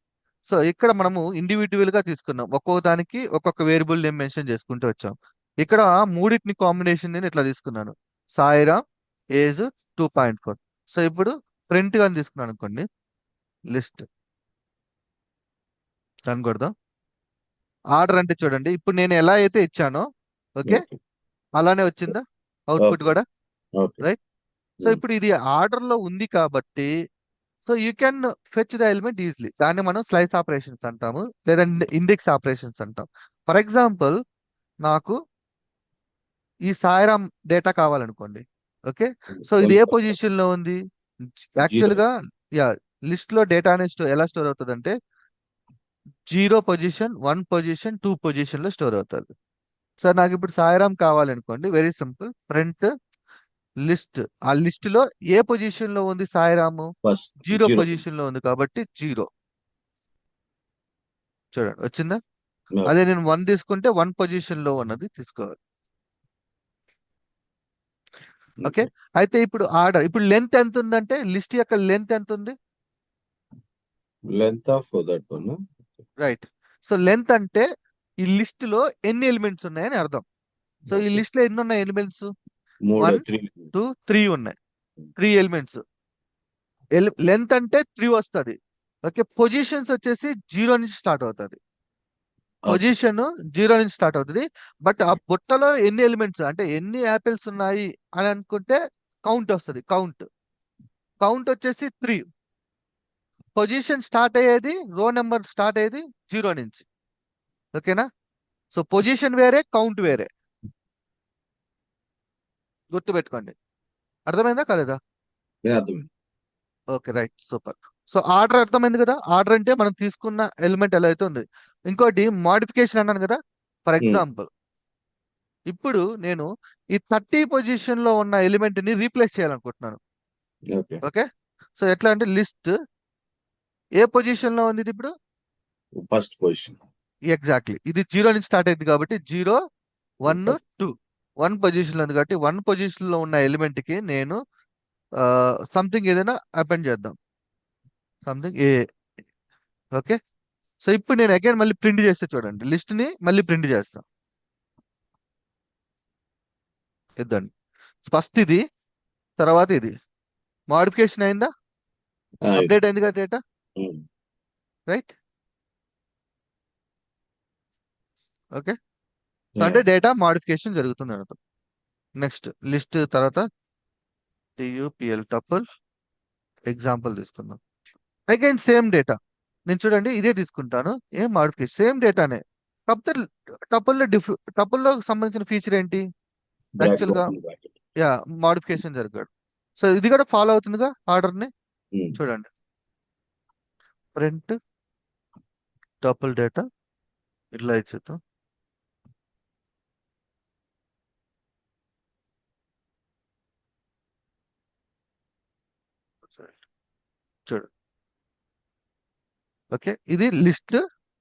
సో ఇక్కడ మనము ఇండివిజువల్ గా తీసుకున్నాం, ఒక్కో దానికి ఒక్కొక్క వేరియబుల్ నేమ్ మెన్షన్ చేసుకుంటూ వచ్చాం. ఇక్కడ మూడింటిని కాంబినేషన్ నేను ఇట్లా తీసుకున్నాను, సాయిరామ్ ఏజ్ 2.4. సో ఇప్పుడు ప్రింట్ గా తీసుకున్నాను అనుకోండి, లిస్ట్ రన్ కొడదాం. ఆర్డర్ అంటే చూడండి, ఇప్పుడు నేను ఎలా అయితే ఇచ్చానో ఓకే ఓకే. అలానే వచ్చిందా అవుట్పుట్ ఓకే. కూడా, ఓకే. రైట్? సో ఇప్పుడు ఇది ఆర్డర్ లో ఉంది కాబట్టి so you can fetch the element easily. దాన్ని మనం స్లైస్ ఆపరేషన్స్ అంటాము, లేదా ఇండెక్స్ ఆపరేషన్స్ అంటాం. ఫర్ ఎగ్జాంపుల్ నాకు ఈ సాయిరామ్ డేటా కావాలనుకోండి, ఓకే. సో ఇది ఏ పొజిషన్ లో ఉంది? యాక్చువల్ గా యా లిస్ట్ లో డేటా అనేది ఎలా స్టోర్ అవుతుంది అంటే 0 పొజిషన్, 1 పొజిషన్, 2 పొజిషన్ లో స్టోర్ అవుతుంది. సో నాకు ఇప్పుడు సాయిరామ్ కావాలనుకోండి, వెరీ సింపుల్, ప్రింట్ లిస్ట్. ఆ లిస్ట్ లో ఏ పొజిషన్ లో ఉంది సాయిరాము? First 0 zero. పొజిషన్ లో ఉంది కాబట్టి 0. చూడండి వచ్చిందా? ఓకే. అదే నేను 1 తీసుకుంటే 1 పొజిషన్ లో ఉన్నది తీసుకోవాలి. ఓకే. అయితే ఇప్పుడు ఆర్డర్, ఇప్పుడు లెంత్ ఎంత ఉందంటే లిస్ట్ యొక్క లెంత్ ఎంత ఉంది? Length of that one. Right. So length అంటే ఈ లిస్ట్ లో ఎన్ని ఎలిమెంట్స్ ఉన్నాయని అర్థం. సో ఈ ఓకే. లిస్ట్ లో ఎన్ని ఉన్నాయి ఎలిమెంట్స్? 3 1 3 2 3 ఉన్నాయి, 3 ఎలిమెంట్స్. లెంత్ అంటే 3 వస్తుంది. ఓకే. పొజిషన్స్ వచ్చేసి 0 నుంచి స్టార్ట్ అవుతుంది. పొజిషన్ 0 నుంచి స్టార్ట్ అవుతుంది. బట్ ఆ బుట్టలో ఎన్ని ఎలిమెంట్స్ అంటే ఎన్ని యాపిల్స్ ఉన్నాయి అని అనుకుంటే కౌంట్ వస్తుంది. కౌంట్ వచ్చేసి 3. పొజిషన్ స్టార్ట్ అయ్యేది, రో నెంబర్ స్టార్ట్ అయ్యేది 0 నుంచి. ఓకేనా? సో పొజిషన్ వేరే, కౌంట్ వేరే, గుర్తుపెట్టుకోండి. అర్థమైందా కాలేదా? అర్థమైంది. Okay right, super. So order అర్థమైంది కదా. ఆర్డర్ అంటే మనం తీసుకున్న ఎలిమెంట్ ఎలా అయితే ఉంది. ఇంకోటి మోడిఫికేషన్ అన్నాను కదా. ఫర్ ఎగ్జాంపుల్ ఇప్పుడు నేను ఈ 30 పొజిషన్ లో ఉన్న ఎలిమెంట్ ని రీప్లేస్ చేయాలనుకుంటున్నాను. ఓకే. ఓకే. సో ఎట్లా అంటే లిస్ట్ ఏ పొజిషన్ లో ఉంది ఇది ఇప్పుడు? First position. ఎగ్జాక్ట్లీ, ఇది 0 నుంచి స్టార్ట్ అయింది కాబట్టి 0 1 2 1 పొజిషన్ లో ఉంది కాబట్టి 1 పొజిషన్ లో ఉన్న ఎలిమెంట్ కి నేను సంథింగ్ ఏదైనా అపెండ్ చేద్దాం, సంథింగ్ ఏ. ఓకే. సో ఇప్పుడు నేను అగైన్ మళ్ళీ ప్రింట్ చేస్తే చూడండి, లిస్ట్ ని మళ్ళీ ప్రింట్ చేస్తాం. ఇద్దండి, ఫస్ట్ ఇది, తర్వాత ఇది. మోడిఫికేషన్ అయిందా? అప్డేట్ అయింది కదా డేటా, రైట్? ఓకే. సో అంటే డేటా మోడిఫికేషన్ జరుగుతుంది అర్థం. నెక్స్ట్ లిస్ట్ తర్వాత TUPL టపుల్ ఎగ్జాంపుల్ తీసుకుందాం. అగైన్ సేమ్ డేటా, నేను చూడండి ఇదే తీసుకుంటాను, ఏం మోడిఫికేషన్ సేమ్ డేటానే. కాకపోతే టపుల్లో సంబంధించిన ఫీచర్ ఏంటి? యాక్చువల్ గా యా మోడిఫికేషన్ జరగదు. సో ఇది కూడా ఫాలో అవుతుందిగా ఆర్డర్ ని. చూడండి, ప్రింట్ టపుల్ డేటా ఇట్లా ఇచ్చేద్దాం. చూడు, ఓకే, ఇది లిస్ట్,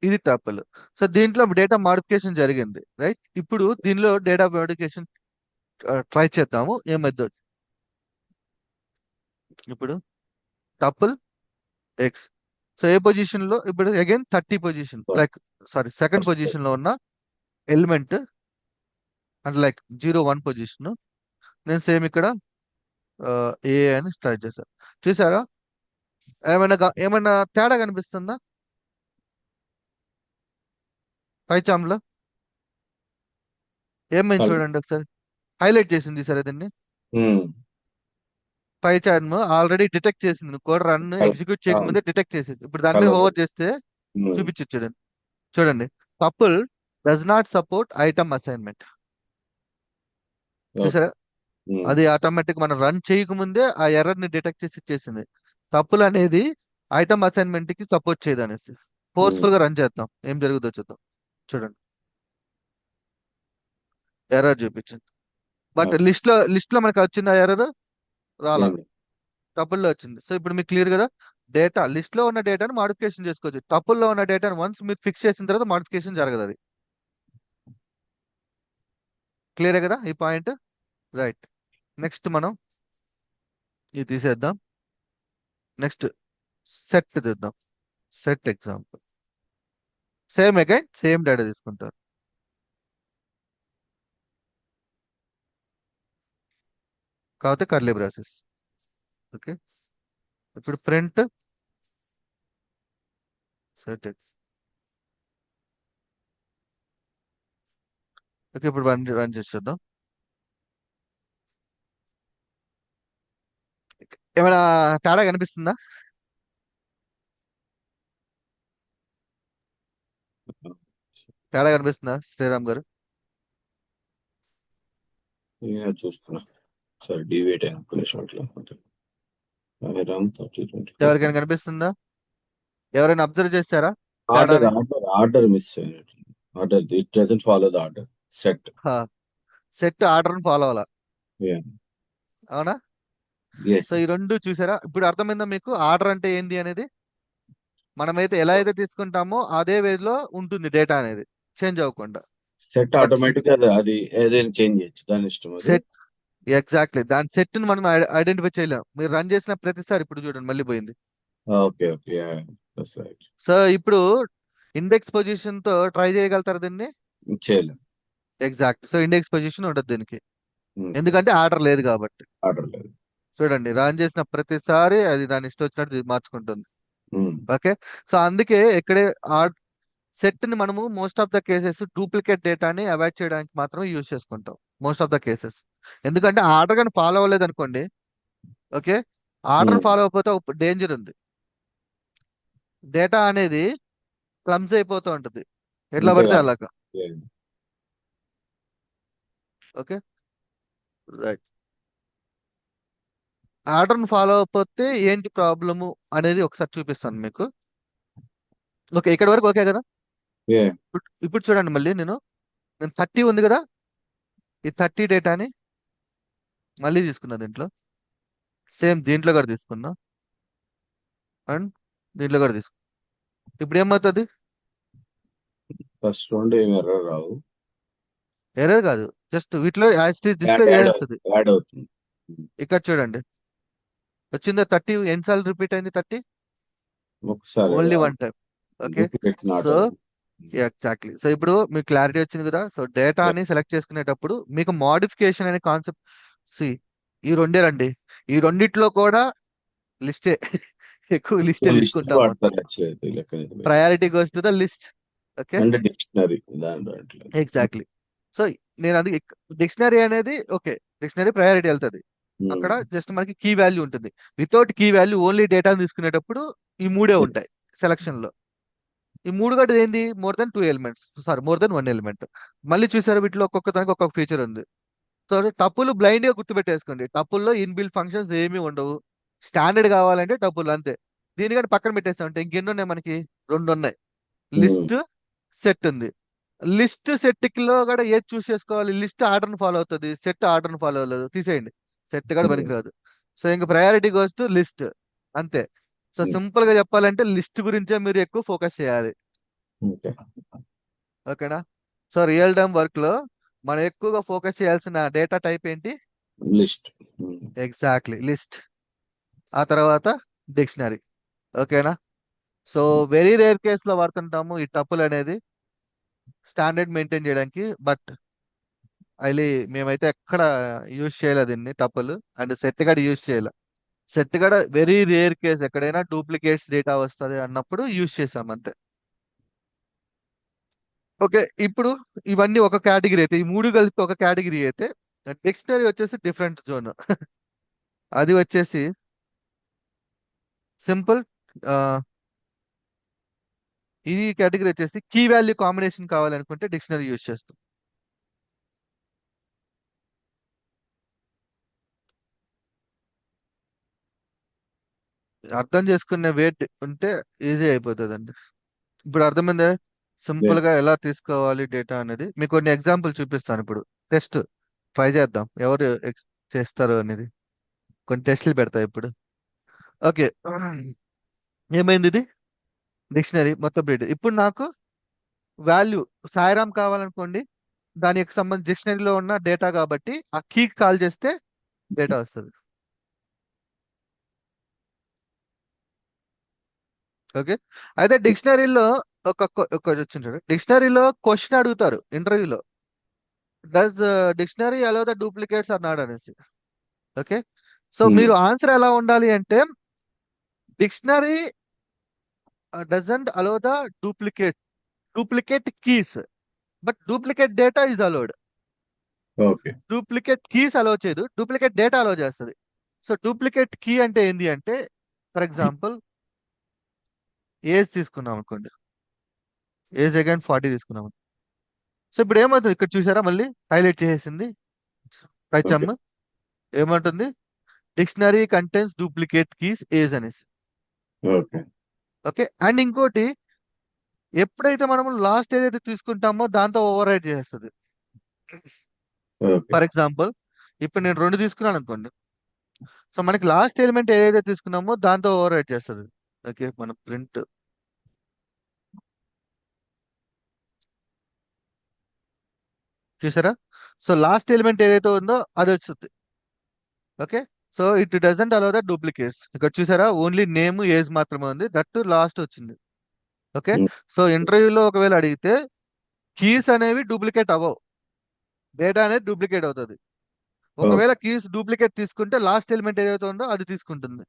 ఇది టపుల్. సో దీంట్లో డేటా మోడిఫికేషన్ జరిగింది, రైట్? ఇప్పుడు దీనిలో డేటా మోడిఫికేషన్ ట్రై చేద్దాము, ఏమైద్దో. ఇప్పుడు టపుల్ ఎక్స్, సో ఏ పొజిషన్ లో ఇప్పుడు again 30 position, like sorry second position లో ఉన్న ఎలిమెంట్ అంటే లైక్ 0 1 పొజిషన్. నేను సేమ్ ఇక్కడ ఏ అని స్టార్ట్ చేశాను. చూసారా ఏమైనా తేడా కనిపిస్తుందా పైచామ్లో? ఏమైంది చూడండి ఒకసారి, హైలైట్ చేసింది సరే దీన్ని. పైచార్మ్ ఆల్రెడీ డిటెక్ట్ చేసింది, కోడ్ రన్ ఎగ్జిక్యూట్ చేయకముందే డిటెక్ట్ చేసింది. ఇప్పుడు దాని మీద ఓవర్ చేస్తే చూపించు చూడండి. చూడండి, tuple does not support item assignment. చూసారా, అది ఆటోమేటిక్ మనం రన్ చేయకముందే ఆ ఎర్రర్ ని డిటెక్ట్ చేసి ఇచ్చేసింది. టపుల్ అనేది ఐటమ్ అసైన్మెంట్ కి సపోర్ట్ చేయదు అనేసి. ఫోర్స్ఫుల్ గా రన్ చేద్దాం, ఏం జరుగుతుందో చూద్దాం. చూడండి, ఎర్రర్ చూపించింది. బట్ లిస్ట్ లో మనకి వచ్చింది ఆ ఎర్రర్ రాలా, టపుల్లో వచ్చింది. సో ఇప్పుడు మీకు క్లియర్ కదా, డేటా లిస్ట్ లో ఉన్న డేటాను మాడిఫికేషన్ చేసుకోవచ్చు. టపుల్లో ఉన్న డేటాను వన్స్ మీరు ఫిక్స్ చేసిన తర్వాత మాడిఫికేషన్ జరగదు అది. క్లియరే కదా ఈ పాయింట్? రైట్. నెక్స్ట్ మనం ఇది తీసేద్దాం. నెక్స్ట్ సెట్ తీద్దాం. Set example same again same data తీసుకుంటారు. కాకపోతే కర్లీ బ్రాసెస్. ఓకే, ఇప్పుడు ప్రింట్ సెట్ ఎక్స్. ఓకే, ఇప్పుడు రన్ చేసేద్దాం. ఏమైనా తేడా కనిపిస్తుందా? తేడా కనిపిస్తుందా శ్రీరామ్ గారు? చూస్తున్నా సరే, డివేట్ అయ్యాను అట్లా. రామ్ 30, ఎవరికైనా కనిపిస్తుందా? ఎవరైనా అబ్జర్వ్ చేశారా ఆర్డర్ తేడాని? ఆర్డర్ మిస్ అయినట్టు. Order it doesn't follow the order set. Set order follow అవ్వాలా? Yeah. అవునా? Yes. సో ఈ రెండు చూసారా? ఇప్పుడు అర్థమైందా మీకు ఆర్డర్ అంటే ఏంది అనేది? మనమైతే ఎలా అయితే తీసుకుంటామో అదే వేలో ఉంటుంది డేటా అనేది, చేంజ్ అవ్వకుండా. సెట్ ఆటోమేటిక్ అది ఏదైనా చేంజ్ చేయొచ్చు, దాని ఇష్టం అది. సెట్ ఎగ్జాక్ట్లీ, దాని సెట్ ని మనం ఐడెంటిఫై చేయలేం. మీరు రన్ చేసిన ప్రతిసారి ఇప్పుడు చూడండి మళ్ళీ పోయింది. Okay okay, that's right. So ఇప్పుడు ఇండెక్స్ పొజిషన్ తో ట్రై చేయగలుగుతారు దీన్ని? చేయలేం. ఎగ్జాక్ట్. సో ఇండెక్స్ పొజిషన్ ఉండదు దీనికి, ఎందుకంటే ఆర్డర్ లేదు కాబట్టి. ఆర్డర్ లేదు. చూడండి, రన్ చేసిన ప్రతిసారి అది దాని ఇష్టం వచ్చినట్టు మార్చుకుంటుంది. Hmm. ఓకే, సో అందుకే ఇక్కడే సెట్ ని మనము most of the cases duplicate డేటాని అవాయిడ్ చేయడానికి మాత్రమే యూజ్ చేసుకుంటాం మోస్ట్ ఆఫ్ ద కేసెస్. ఎందుకంటే ఆర్డర్ కానీ ఫాలో అవ్వలేదు అనుకోండి, ఓకే, ఆర్డర్ ఫాలో అవ్వకపోతే ఒక డేంజర్ ఉంది. డేటా అనేది క్లమ్స్ అయిపోతూ ఉంటుంది ఎట్లా అంతే పడితే కదా. అలాగా. Yeah. Okay, right. Order follow అవ్వకపోతే ఏంటి ప్రాబ్లము అనేది ఒకసారి చూపిస్తాను మీకు. ఓకే, ఇక్కడ వరకు ఓకే కదా? Yeah. ఇప్పుడు చూడండి మళ్ళీ నేను 30 ఉంది కదా, ఈ 30 డేటాని మళ్ళీ తీసుకున్నా దీంట్లో, సేమ్ దీంట్లో కూడా తీసుకున్నా అండ్ దీంట్లో కూడా తీసుకున్నా. ఇప్పుడు ఏమవుతుంది? ఫస్ట్ రెండు ఏమి ఎర్రర్ రావు. ఎర్రర్ కాదు, జస్ట్ వీటిలో డిస్ప్లే చేస్తుంది. యాడ్ అవుతుంది. ఇక్కడ చూడండి వచ్చిందా 30? ఎన్నిసార్లు రిపీట్ అయింది 30? ఒకసారి only one time. Okay, so exactly. So ఇప్పుడు మీకు క్లారిటీ వచ్చింది కదా. సో డేటాని సెలెక్ట్ చేసుకునేటప్పుడు మీకు మోడిఫికేషన్ అనే కాన్సెప్ట్ ఈ రెండే రండి. ఈ రెండిట్లో కూడా లిస్టే ఎక్కువ లిస్టే తీసుకుంటాము. Priority goes to the list. Okay, dictionary exactly. So నేను అది డిక్షనరీ అనేది ఓకే, డిక్షనరీ ప్రయారిటీ వెళ్తుంది. అక్కడ జస్ట్ మనకి కీ వాల్యూ ఉంటుంది. Without key value only data తీసుకునేటప్పుడు ఈ మూడే ఉంటాయి సెలక్షన్ లో. ఈ మూడు గడ్డ ఏంది? More than 2 elements, sorry more than 1 element. మళ్ళీ చూసారు వీటిలో ఒక్కొక్క దానికి ఒక్కొక్క ఫీచర్ ఉంది. సో టపుల్ బ్లైండ్ గా గుర్తుపెట్టేసుకోండి. టపుల్లో ఇన్బిల్ట్ ఫంక్షన్స్ ఏమీ ఉండవు. స్టాండర్డ్ కావాలంటే టపుల్ అంతే. దీనికంటే పక్కన పెట్టేస్తామంటే ఇంకెన్ని ఉన్నాయి మనకి? 2 ఉన్నాయి. లిస్ట్, సెట్ ఉంది. లిస్ట్ సెట్ లో కూడా ఏది చూస్ చేసుకోవాలి? లిస్ట్ ఆర్డర్ ఫాలో అవుతుంది, సెట్ ఆర్డర్ ఫాలో అవ్వలేదు, తీసేయండి. సెట్ కూడా పనికిరాదు. సో ఇంకా ప్రయారిటీ గోస్ టు లిస్ట్ అంతే. సో సింపుల్ గా చెప్పాలంటే లిస్ట్ గురించే మీరు ఎక్కువ ఫోకస్ చేయాలి. ఓకేనా? సో రియల్ టైమ్ వర్క్ లో మనం ఎక్కువగా ఫోకస్ చేయాల్సిన డేటా టైప్ ఏంటి? లిస్ట్. Exactly, list. ఆ తర్వాత డిక్షనరీ. ఓకేనా? సో వెరీ రేర్ కేస్ లో వాడుతుంటాము ఈ టపుల్ అనేది స్టాండర్డ్ మెయింటైన్ చేయడానికి. బట్ అది మేమైతే ఎక్కడ యూజ్ చేయలేదు దీన్ని టపుల్. అండ్ సెట్ కూడా యూజ్ చేయలే. సెట్ కూడా వెరీ రేర్ కేస్, ఎక్కడైనా డూప్లికేట్స్ డేటా వస్తుంది అన్నప్పుడు యూజ్ చేసాం అంతే. ఓకే, ఇప్పుడు ఇవన్నీ ఒక కేటగిరీ అయితే, ఈ మూడు కలిపి ఒక కేటగిరీ అయితే, డిక్షనరీ వచ్చేసి డిఫరెంట్ జోన్. అది వచ్చేసి సింపుల్. ఈ కేటగిరీ వచ్చేసి కీ వాల్యూ కాంబినేషన్ కావాలనుకుంటే డిక్షనరీ యూజ్ చేస్తాం. అర్థం చేసుకునే వేట్ ఉంటే ఈజీ అయిపోతుంది అండి. ఇప్పుడు అర్థమైందా సింపుల్ గా ఎలా తీసుకోవాలి డేటా అనేది? మీకు కొన్ని ఎగ్జాంపుల్ చూపిస్తాను. ఇప్పుడు టెస్ట్ ట్రై చేద్దాం ఎవరు చేస్తారు అనేది. కొన్ని టెస్ట్లు పెడతా ఇప్పుడు. ఓకే, ఏమైంది? ఇది డిక్షనరీ మొత్తం బ్రీడ్. ఇప్పుడు నాకు వాల్యూ సాయిరామ్ కావాలనుకోండి, దానికి సంబంధించి డిక్షనరీలో ఉన్న డేటా కాబట్టి ఆ కీకి కాల్ చేస్తే డేటా వస్తుంది. ఓకే. అయితే డిక్షనరీలో ఒక వచ్చింది. డిక్షనరీలో క్వశ్చన్ అడుగుతారు ఇంటర్వ్యూలో, does dictionary allow the duplicates or not అనేసి. ఓకే. సో మీరు ఆన్సర్ ఎలా ఉండాలి అంటే, dictionary doesn't allow the duplicate keys, but duplicate data is allowed. Okay. Duplicate keys allow చేయదు, డూప్లికేట్ డేటా అలో చేస్తుంది. సో డూప్లికేట్ కీ అంటే ఏంటి అంటే, ఫర్ ఎగ్జాంపుల్ ఏజ్ తీసుకున్నాం అనుకోండి, ఏజ్ అగైన్ 40 తీసుకున్నాం. సో ఇప్పుడు ఏమవుతుంది, ఇక్కడ చూసారా మళ్ళీ హైలైట్ చేసేసింది పైచమ్ ఏమంటుంది, dictionary contains duplicate keys age అనేసి. ఓకే. ఓకే. అండ్ ఇంకోటి, ఎప్పుడైతే మనం లాస్ట్ ఏదైతే తీసుకుంటామో దాంతో ఓవర్ రైడ్ చేస్తుంది. ఓకే. ఫర్ ఎగ్జాంపుల్ ఇప్పుడు నేను 2 తీసుకున్నాను అనుకోండి, సో మనకి లాస్ట్ ఎలిమెంట్ ఏదైతే తీసుకున్నామో దాంతో ఓవర్ రైడ్ చేస్తుంది. ఓకే. మన ప్రింట్ చూసారా, సో లాస్ట్ ఎలిమెంట్ ఏదైతే ఉందో అది వస్తుంది. Okay. So it doesn't allow the duplicates. ఇక్కడ చూసారా, ఓన్లీ నేమ్ ఏజ్ మాత్రమే ఉంది, దట్ లాస్ట్ వచ్చింది. ఓకే. సో ఇంటర్వ్యూలో ఒకవేళ అడిగితే కీస్ అనేవి డూప్లికేట్ అవ్వవు, డేటా అనేది డూప్లికేట్ అవుతుంది. ఒకవేళ కీస్ డూప్లికేట్ తీసుకుంటే లాస్ట్ ఎలిమెంట్ ఏదైతే ఉందో అది తీసుకుంటుంది.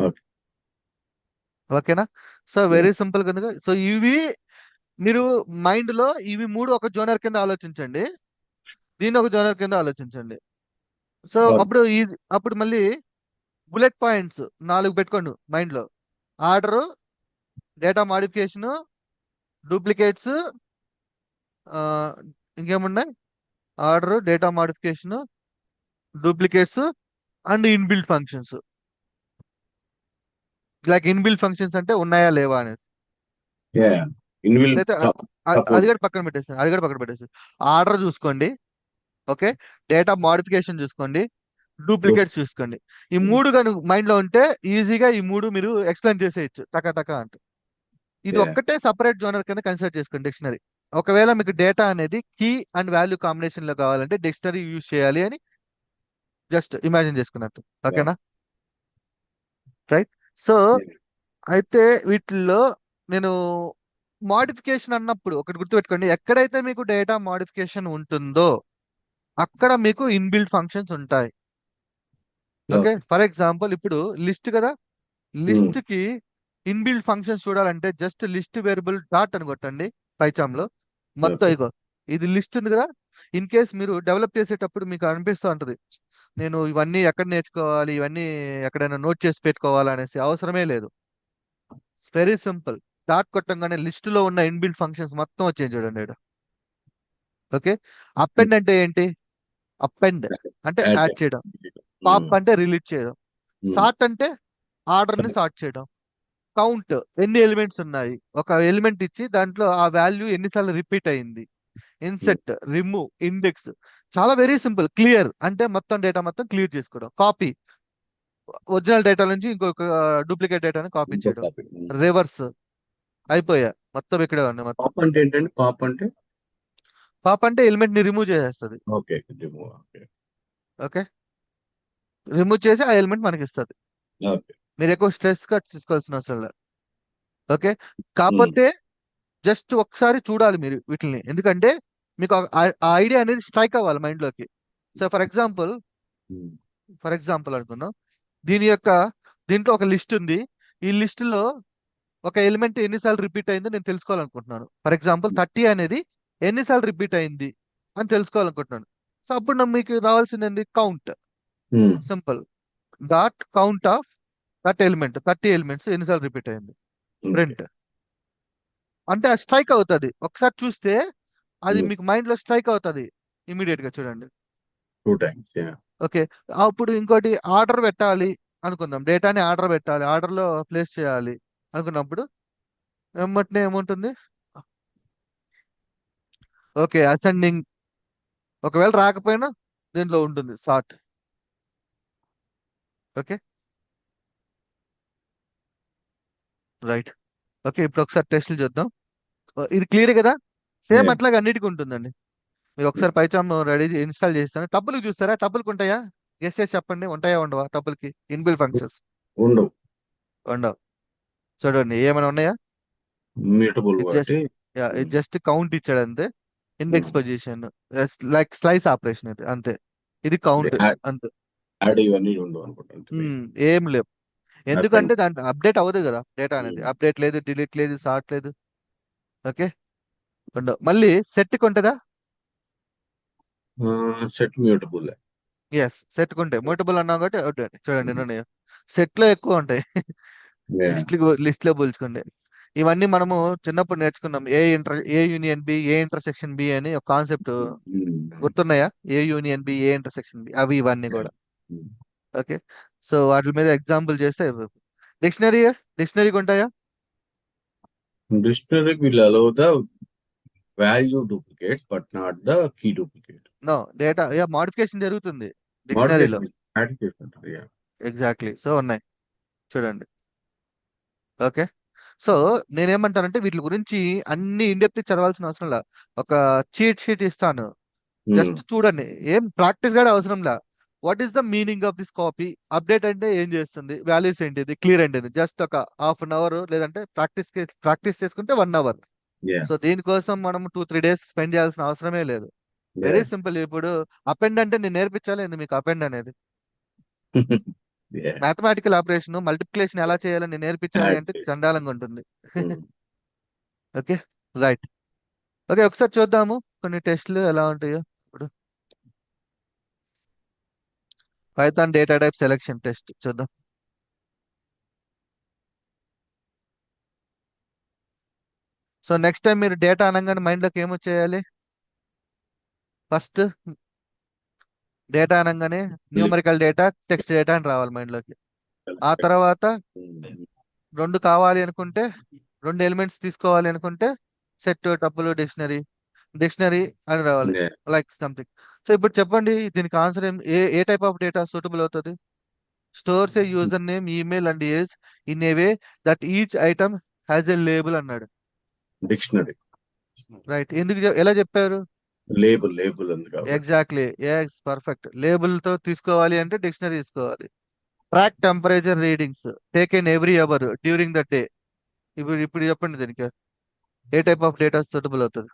ఓకే. ఓకేనా. సో వెరీ సింపుల్ కనుక, సో ఇవి మీరు మైండ్ లో ఇవి 3 ఒక జోనర్ కింద ఆలోచించండి, దీన్ని ఒక జోనర్ కింద ఆలోచించండి. సో అప్పుడు ఈజీ, అప్పుడు మళ్ళీ బుల్లెట్ పాయింట్స్ 4 పెట్టుకోండి మైండ్ లో. ఆర్డర్, డేటా మాడిఫికేషన్, డూప్లికేట్స్, ఇంకేమున్నాయి, order, data modification, duplicates and inbuilt functions. Like inbuilt functions అంటే ఉన్నాయా లేవా అనేది. అయితే అది కూడా పక్కన పెట్టేసి ఆర్డర్ చూసుకోండి. ఓకే. డేటా మాడిఫికేషన్ చూసుకోండి, డూప్లికేట్స్ చూసుకోండి. ఈ 3 కనుక మైండ్ లో ఉంటే ఈజీగా ఈ 3 మీరు ఎక్స్ప్లెయిన్ చేసేయచ్చు టక అంటే. ఇది ఒక్కటే సపరేట్ జోనర్ కింద కన్సిడర్ చేసుకోండి డిక్షనరీ. ఒకవేళ మీకు డేటా అనేది కీ అండ్ వాల్యూ కాంబినేషన్ లో కావాలంటే డిక్షనరీ యూజ్ చేయాలి అని జస్ట్ ఇమాజిన్ చేసుకున్నట్టు. ఓకేనా. రైట్. సో అయితే వీటిల్లో నేను మాడిఫికేషన్ అన్నప్పుడు ఒకటి గుర్తుపెట్టుకోండి, ఎక్కడైతే మీకు డేటా మాడిఫికేషన్ ఉంటుందో అక్కడ మీకు ఇన్బిల్ట్ ఫంక్షన్స్ ఉంటాయి. ఓకే. ఫర్ ఎగ్జాంపుల్ ఇప్పుడు లిస్ట్ కదా, లిస్ట్ కి ఇన్బిల్ట్ ఫంక్షన్స్ చూడాలంటే జస్ట్ లిస్ట్ వేరియబుల్ డాట్ అని కొట్టండి పైచామ్ లో. మొత్తం ఇగో ఇది లిస్ట్ ఉంది కదా, ఇన్ కేస్ మీరు డెవలప్ చేసేటప్పుడు మీకు అనిపిస్తూ ఉంటది, నేను ఇవన్నీ ఎక్కడ నేర్చుకోవాలి, ఇవన్నీ ఎక్కడైనా నోట్ చేసి పెట్టుకోవాలి అనేసి అవసరమే లేదు. వెరీ సింపుల్, డాట్ కొట్టంగానే లిస్ట్ లో ఉన్న ఇన్బిల్ట్ ఫంక్షన్స్ మొత్తం వచ్చేది చూడండి ఇక్కడ. ఓకే. అపెండ్ అంటే ఏంటి, అపెండ్ అంటే యాడ్ చేయడం, పాప్ అంటే రిలీజ్ చేయడం, సార్ట్ అంటే ఆర్డర్ ని సార్ట్ చేయడం, కౌంట్ ఎన్ని ఎలిమెంట్స్ ఉన్నాయి, ఒక ఎలిమెంట్ ఇచ్చి దాంట్లో ఆ వాల్యూ ఎన్నిసార్లు రిపీట్ అయింది, ఇన్సెట్, రిమూవ్, ఇండెక్స్. చాలా వెరీ సింపుల్. క్లియర్ అంటే మొత్తం డేటా మొత్తం క్లియర్ చేసుకోవడం, కాపీ ఒరిజినల్ డేటా నుంచి ఇంకొక డూప్లికేట్ డేటాని కాపీ చేయడం, రివర్స్. అయిపోయా మొత్తం ఇక్కడే ఉన్నాయి మొత్తం. పాప్ అంటే ఏంటండి, పాప్ అంటే ఎలిమెంట్ ని రిమూవ్ చేసేస్తుంది. ఓకే. ఓకే. రిమూవ్ చేసి ఆ ఎలిమెంట్ మనకి ఇస్తుంది. మీరు ఎక్కువ స్ట్రెస్ కట్ తీసుకోవాల్సిన అవసరం లేదు. ఓకే. కాకపోతే జస్ట్ ఒకసారి చూడాలి మీరు వీటిని, ఎందుకంటే మీకు ఆ ఐడియా అనేది స్ట్రైక్ అవ్వాలి మైండ్ లోకి. సో ఫర్ ఎగ్జాంపుల్ అనుకుందాం, దీంట్లో ఒక లిస్ట్ ఉంది, ఈ లిస్ట్ లో ఒక ఎలిమెంట్ ఎన్నిసార్లు రిపీట్ అయిందో నేను తెలుసుకోవాలనుకుంటున్నాను. ఫర్ ఎగ్జాంపుల్ 30 అనేది ఎన్నిసార్లు రిపీట్ అయింది అని తెలుసుకోవాలనుకుంటున్నాను. సో అప్పుడు మీకు రావాల్సింది ఏంది, count. Simple, dot count of that element, 30 elements ఎన్నిసార్లు రిపీట్ అయింది, ప్రింట్. అంటే అది స్ట్రైక్ అవుతుంది, ఒకసారి చూస్తే అది మీకు మైండ్ లో స్ట్రైక్ అవుతుంది ఇమీడియట్ గా. చూడండి. ఓకే. అప్పుడు ఇంకోటి ఆర్డర్ పెట్టాలి అనుకుందాం, డేటాని ఆర్డర్ పెట్టాలి, ఆర్డర్ లో ప్లేస్ చేయాలి అనుకున్నప్పుడు వెంటనే ఏముంటుంది, ఓకే అసెండింగ్. ఒకవేళ రాకపోయినా దీంట్లో ఉంటుంది సార్ట్. ఓకే. రైట్. ఓకే. ఇప్పుడు ఒకసారి టెస్ట్లు చూద్దాం. ఇది క్లియర్ కదా, సేమ్ అట్లాగే అన్నిటికీ ఉంటుందండి. మీరు ఒకసారి పైచామ్ రెడీ ఇన్స్టాల్ చేస్తాను. టపుల్కి చూస్తారా? టపుల్కి ఉంటాయా? గెస్ చేసి చెప్పండి, ఉంటాయా ఉండవా టపుల్కి ఇన్బిల్డ్ ఫంక్షన్స్? ఉండవు. ఉండవు. చూడండి ఏమైనా ఉన్నాయా? మ్యూటబుల్ ఇది జస్ట్ కాబట్టి ఇది జస్ట్ కౌంట్ ఇచ్చాడు అంతే. Index position like slice operation ఇది అంతే. ఇది కౌంట్ అంతే. యాడ్ ఇవన్నీ ఉండవు అనుకుంటాను. ఏం లేవు. ఎందుకంటే అర్థమైంది. దాంట్లో అప్డేట్ అవ్వదు కదా డేటా అనేది. అప్డేట్ లేదు, డిలీట్ లేదు, సార్ట్ లేదు. ఓకే, ఉండవు. మళ్ళీ సెట్ ఉంటుందా? Set mutable. ఎస్, సెట్ ఉంటాయి. మోటబుల్ అన్నాం కాబట్టి అవుతాయి. చూడండి ఎన్ని ఉన్నాయో. సెట్ లో ఎక్కువ ఉంటాయి. లిస్ట్ లో పోల్చుకోండి. ఇవన్నీ మనము చిన్నప్పుడు నేర్చుకున్నాం. A union B, A intersection B అని ఒక కాన్సెప్ట్ గుర్తున్నాయా? A union B, A intersection B, అవి ఇవన్నీ కూడా. ఓకే, సో వాటి మీద ఎగ్జాంపుల్ చేస్తే డిక్షనరీ డిక్షనరీకి ఉంటాయా? Dictionary will allow the value duplicates, but not the key duplicate. No, data modification జరుగుతుంది డిక్షనరీలో. Modification ఉంటుంది, yeah. ఎగ్జాక్ట్లీ, సో ఉన్నాయి చూడండి. ఓకే, సో నేనేమంటానంటే వీటి గురించి అన్ని ఇండెప్త్ చదవాల్సిన అవసరం లే. ఒక చీట్ షీట్ ఇస్తాను, జస్ట్ చూడండి. ఏం ప్రాక్టీస్ కూడా అవసరం లే. What is the meaning of this copy? Update అంటే ఏం చేస్తుంది? వాల్యూస్ ఏంటిది? క్లియర్ ఏంటిది? జస్ట్ ఒక హాఫ్ అన్ అవర్ లేదంటే ప్రాక్టీస్ చేసుకుంటే 1 అవర్. Yeah. సో దీనికోసం మనం 2-3 డేస్ స్పెండ్ చేయాల్సిన అవసరమే లేదు. Very Yeah. సింపుల్. ఇప్పుడు అపెండ్ అంటే నేను నేర్పించాలి మీకు అపెండ్ అనేది. Yeah. మ్యాథమెటికల్ ఆపరేషన్ మల్టిప్లికేషన్ ఎలా చేయాలో నేను నేర్పించాలి అంటే చండాలంగా ఉంటుంది. Okay, right. ఓకే, ఒకసారి చూద్దాము కొన్ని టెస్ట్లు ఎలా ఉంటాయో. ఇప్పుడు Python data type selection test చూద్దాం. సో నెక్స్ట్ టైం మీరు డేటా అనగానే మైండ్లోకి ఏమొచ్చేయాలి? ఫస్ట్ డేటా అనగానే న్యూమరికల్ డేటా, టెక్స్ట్ డేటా అని రావాలి మైండ్లోకి. ఆ తర్వాత 2 కావాలి అనుకుంటే, 2 ఎలిమెంట్స్ తీసుకోవాలి అనుకుంటే సెట్, టపుల్, డిక్షనరీ అని రావాలి, Yeah. Like something. సో ఇప్పుడు చెప్పండి, దీనికి answer a type of data suitable అవుతుంది? Stores a user name, email and age in a way that each item has a label అన్నాడు. డిక్షనరీ రైట్, ఎందుకు ఎలా చెప్పారు? లేబుల్ ఉంది కాబట్టి. Exactly, yes, perfect. లేబుల్ తో తీసుకోవాలి అంటే డిక్షనరీ తీసుకోవాలి. Track temperature readings taken every hour during the day. ఇప్పుడు చెప్పండి, దీనికి ఏ టైప్ ఆఫ్ డేటా సూటబుల్ అవుతుంది?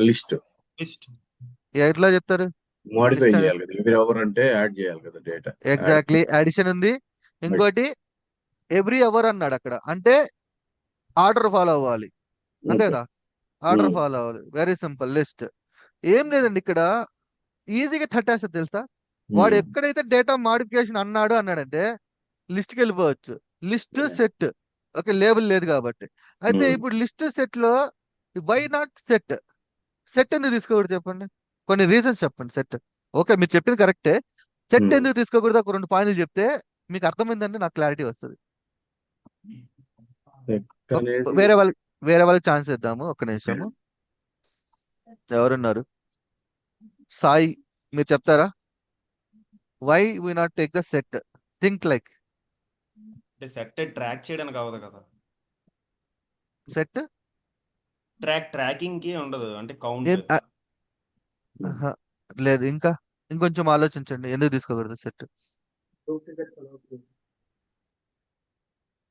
లిస్ట్ ఎట్లా చెప్తారు? మోడిఫై List చేయాలి కదా, ఎవ్రీ అవర్ అంటే యాడ్ చేయాలి కదా డేటా. ఎగ్జాక్ట్లీ, అడిషన్ ఉంది. ఇంకోటి ఎవ్రీ అవర్ అన్నాడు అక్కడ, అంటే ఆర్డర్ ఫాలో అవ్వాలి, అంతే కదా? ఆర్డర్ ఫాలో అవ్వాలి. Very simple. లిస్ట్ ఏం లేదండి ఇక్కడ, ఈజీగా తట్టేస్తుంది తెలుసా. వాడు ఎక్కడైతే డేటా మాడిఫికేషన్ అన్నాడంటే లిస్ట్కి వెళ్ళిపోవచ్చు. లిస్ట్ సెట్, ఓకే, లేబుల్ లేదు కాబట్టి. అయితే ఇప్పుడు లిస్ట్ సెట్ లో వై నాట్ సెట్? సెట్ ఎందుకు తీసుకోకూడదు చెప్పండి? కొన్ని రీజన్స్ చెప్పండి. సెట్ ఓకే, మీరు చెప్పింది కరెక్టే. సెట్ ఎందుకు తీసుకోకూడదు? ఒక 2 పాయింట్లు చెప్తే మీకు అర్థమైందంటే నాకు క్లారిటీ వస్తుంది. వేరే వాళ్ళకి ఛాన్స్ ఇద్దాము. ఒక్క నిమిషము, ఎవరున్నారు? సాయి, మీరు చెప్తారా? Why we not take the set? Think like. Set track చేయడానికి అవ్వదు కదా. సెట్ ట్రాకింగ్ కి ఉండదు, అంటే కౌంట్ లేదు. ఇంకా ఇంకొంచెం ఆలోచించండి, ఎందుకు తీసుకోకూడదు సెట్?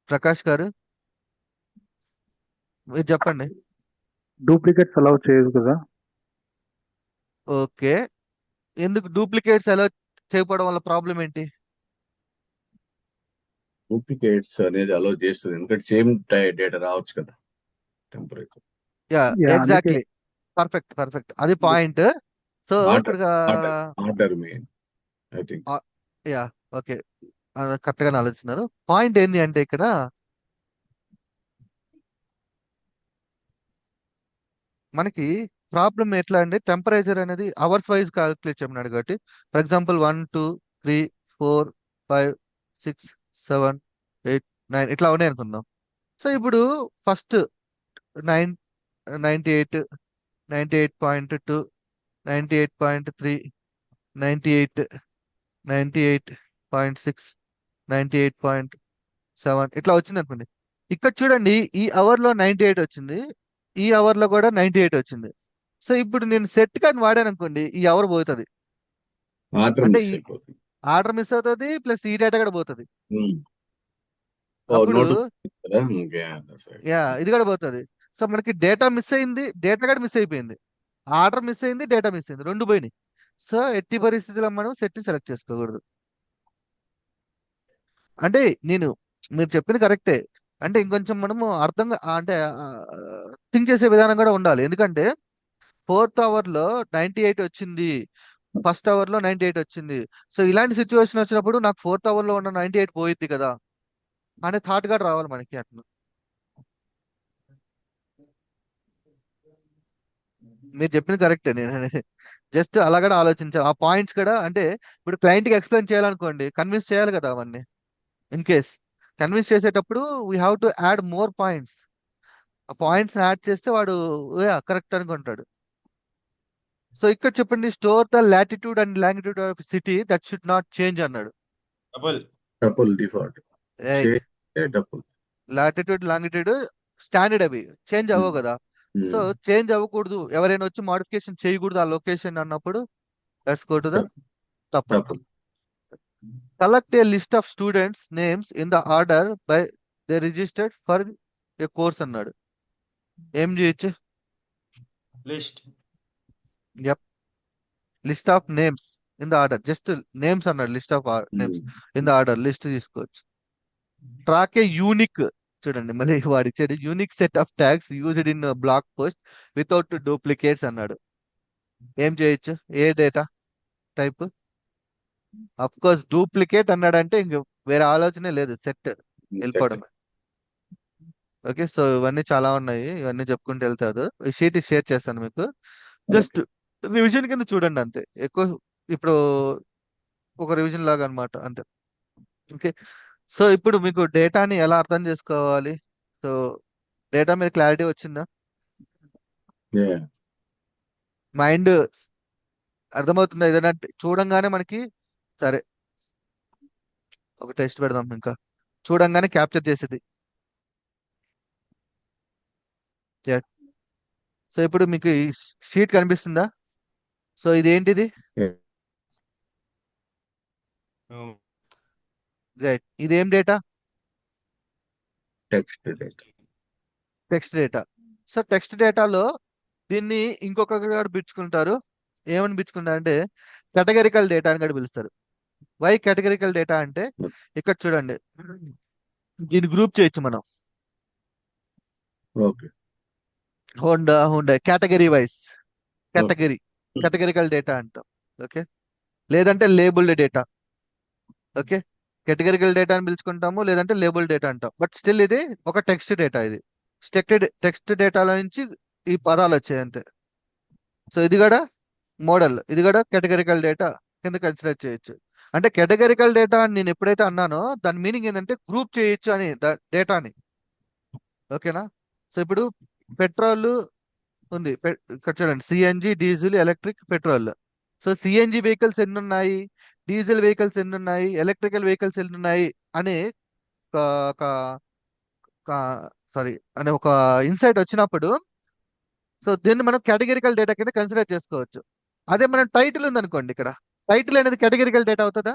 ప్రకాష్ గారు మీరు చెప్పండి. డూప్లికేట్స్ అలౌ చేయదు కదా. ఓకే, ఎందుకు డూప్లికేట్స్ ఎలా చేయకపోవడం వల్ల ప్రాబ్లం ఏంటి? డూప్లికేట్స్ అనేది అలో చేస్తుంది, ఎందుకంటే సేమ్ డేటా రావచ్చు కదా temperature. Yeah, Yeah, exactly, perfect, అది పాయింట్. సో ఇక్కడ order main I think. Yeah, okay, correct గానే ఆలోచిస్తున్నారు. పాయింట్ ఏంటి అంటే ఇక్కడ మనకి ప్రాబ్లం ఎట్లా అంటే, టెంపరేచర్ అనేది అవర్స్ వైజ్ క్యాలిక్యులేట్ చేయమన్నాడు కాబట్టి, ఫర్ ఎగ్జాంపుల్ 1 2 3 4 5 6 7 8 9 ఇట్లా ఉన్నాయి అనుకుందాం. సో ఇప్పుడు ఫస్ట్ 9 98 98.2 98.3 98 98.6 98.7 ఇట్లా వచ్చింది అనుకోండి. ఇక్కడ చూడండి, ఈ అవర్ లో 98 వచ్చింది, ఈ అవర్ లో కూడా 98 వచ్చింది. సో ఇప్పుడు నేను సెట్ కానీ వాడాను అనుకోండి, ఈ అవర్ పోతుంది. ఆర్డర్ అంటే మిస్ ఈ అయిపోతుంది. ఆర్డర్ మిస్ అవుతుంది, ప్లస్ ఈ డేటా కూడా పోతుంది. ఓ అప్పుడు నోట్ కదా. ఓకే. యా ఇది కూడా పోతుంది. సో మనకి డేటా మిస్ అయింది, డేటా కూడా మిస్ అయిపోయింది. ఆర్డర్ మిస్ అయింది, డేటా మిస్ అయింది, రెండు పోయినాయి. సో ఎట్టి పరిస్థితుల్లో మనం సెట్ సెలెక్ట్ చేసుకోకూడదు. అంటే మీరు చెప్పింది కరెక్టే. అంటే ఇంకొంచెం మనము అర్థంగా అంటే థింక్ చేసే విధానం కూడా ఉండాలి. ఎందుకంటే 4th అవర్లో 98 వచ్చింది, ఫస్ట్ అవర్లో 98 వచ్చింది. సో ఇలాంటి సిచ్యువేషన్ వచ్చినప్పుడు నాకు 4th అవర్లో ఉన్న 98 పోయిద్ది కదా అనే థాట్ కూడా రావాలి మనకి అట్లా. మీరు చెప్పింది కరెక్టే. నేను జస్ట్ అలా కూడా ఆలోచించాలి. ఆ పాయింట్స్ కూడా అంటే ఇప్పుడు క్లయింట్కి ఎక్స్ప్లెయిన్ చేయాలనుకోండి, కన్విన్స్ చేయాలి కదా అవన్నీ. ఇన్ కేస్ కన్విన్స్ చేసేటప్పుడు we have to add more points. ఆ పాయింట్స్ యాడ్ చేస్తే వాడు కరెక్ట్ అనుకుంటాడు. సో ఇక్కడ చెప్పండి, store the latitude and longitude of city that should not change అన్నాడు. Double default double latitude longitude standard అవి చేంజ్ అవ్వవు కదా. సో చేంజ్ అవ్వకూడదు, ఎవరైనా వచ్చి మోడిఫికేషన్ చేయకూడదు ఆ లొకేషన్ అన్నప్పుడు లెట్స్ గో టు ద తప్పు. Collect a list of students names in the order by they registered for a course అన్నాడు. ఏం చేయొచ్చు? List of names in the order, just names అన్నాడు. List of names in the order list తీసుకోవచ్చు. Track a unique, చూడండి మళ్ళీ వాడు ఇచ్చేది unique set of tags used in block post without duplicates అన్నాడు. ఏం చేయొచ్చు? A data type? Of course duplicate అన్నాడంటే ఇంక వేరే ఆలోచనే లేదు, సెట్ వెళ్ళిపోవడమే. ఓకే, సో ఇవన్నీ చాలా ఉన్నాయి, ఇవన్నీ చెప్పుకుంటూ వెళ్తారు. ఈ షీట్ షేర్ చేస్తాను మీకు, జస్ట్ రివిజన్ కింద చూడండి అంతే. ఎక్కువ ఇప్పుడు ఒక రివిజన్ లాగా అన్నమాట అంతే. ఓకే, సో ఇప్పుడు మీకు డేటాని ఎలా అర్థం చేసుకోవాలి? సో డేటా మీద క్లారిటీ వచ్చిందా? మైండ్ అర్థమవుతుందా? ఏదైనా చూడంగానే మనకి సరే ఒక టెస్ట్ పెడదాం, ఇంకా చూడంగానే క్యాప్చర్ చేసేది. సో ఇప్పుడు మీకు ఈ షీట్ కనిపిస్తుందా? సో ఇది ఏంటిది? రైట్, ఇదేం data? Text data. So text డేటాలో దీన్ని ఇంకొకరు పిలుచుకుంటారు. ఏమని పిలుచుకుంటారు అంటే కేటగిరికల్ డేటా అని కూడా పిలుస్తారు. వై కేటగిరికల్ డేటా అంటే ఇక్కడ చూడండి, దీన్ని గ్రూప్ చేయొచ్చు మనం. Honda category wise, categorical data అంటాం. ఓకే, లేదంటే labelled data. Okay, categorical data అని పిలుచుకుంటాము, లేదంటే లేబుల్ డేటా అంటాం. బట్ స్టిల్ ఇది ఒక టెక్స్ట్ డేటా. ఇది టెక్స్ట్ డేటాలో నుంచి ఈ పదాలు వచ్చాయి అంతే. సో ఇది కూడా మోడల్, ఇది కూడా కేటగిరికల్ డేటా కింద కన్సిడర్ చేయొచ్చు. అంటే కేటగిరికల్ డేటా అని నేను ఎప్పుడైతే అన్నానో దాని మీనింగ్ ఏంటంటే గ్రూప్ చేయొచ్చు అని డేటాని. ఓకేనా? సో ఇప్పుడు పెట్రోల్ ఉంది, ఇక్కడ చూడండి, CNG, diesel, electric, petrol. So CNG vehicles ఎన్ని ఉన్నాయి, డీజిల్ వెహికల్స్ ఎన్ని ఉన్నాయి, ఎలక్ట్రికల్ వెహికల్స్ ఎన్ని ఉన్నాయి అని సారీ అనే ఒక ఇన్సైట్ వచ్చినప్పుడు సో దీన్ని మనం కేటగిరికల్ డేటా కింద కన్సిడర్ చేసుకోవచ్చు. అదే మనం టైటిల్ ఉందనుకోండి, ఇక్కడ టైటిల్ అనేది కేటగిరికల్ డేటా అవుతుందా?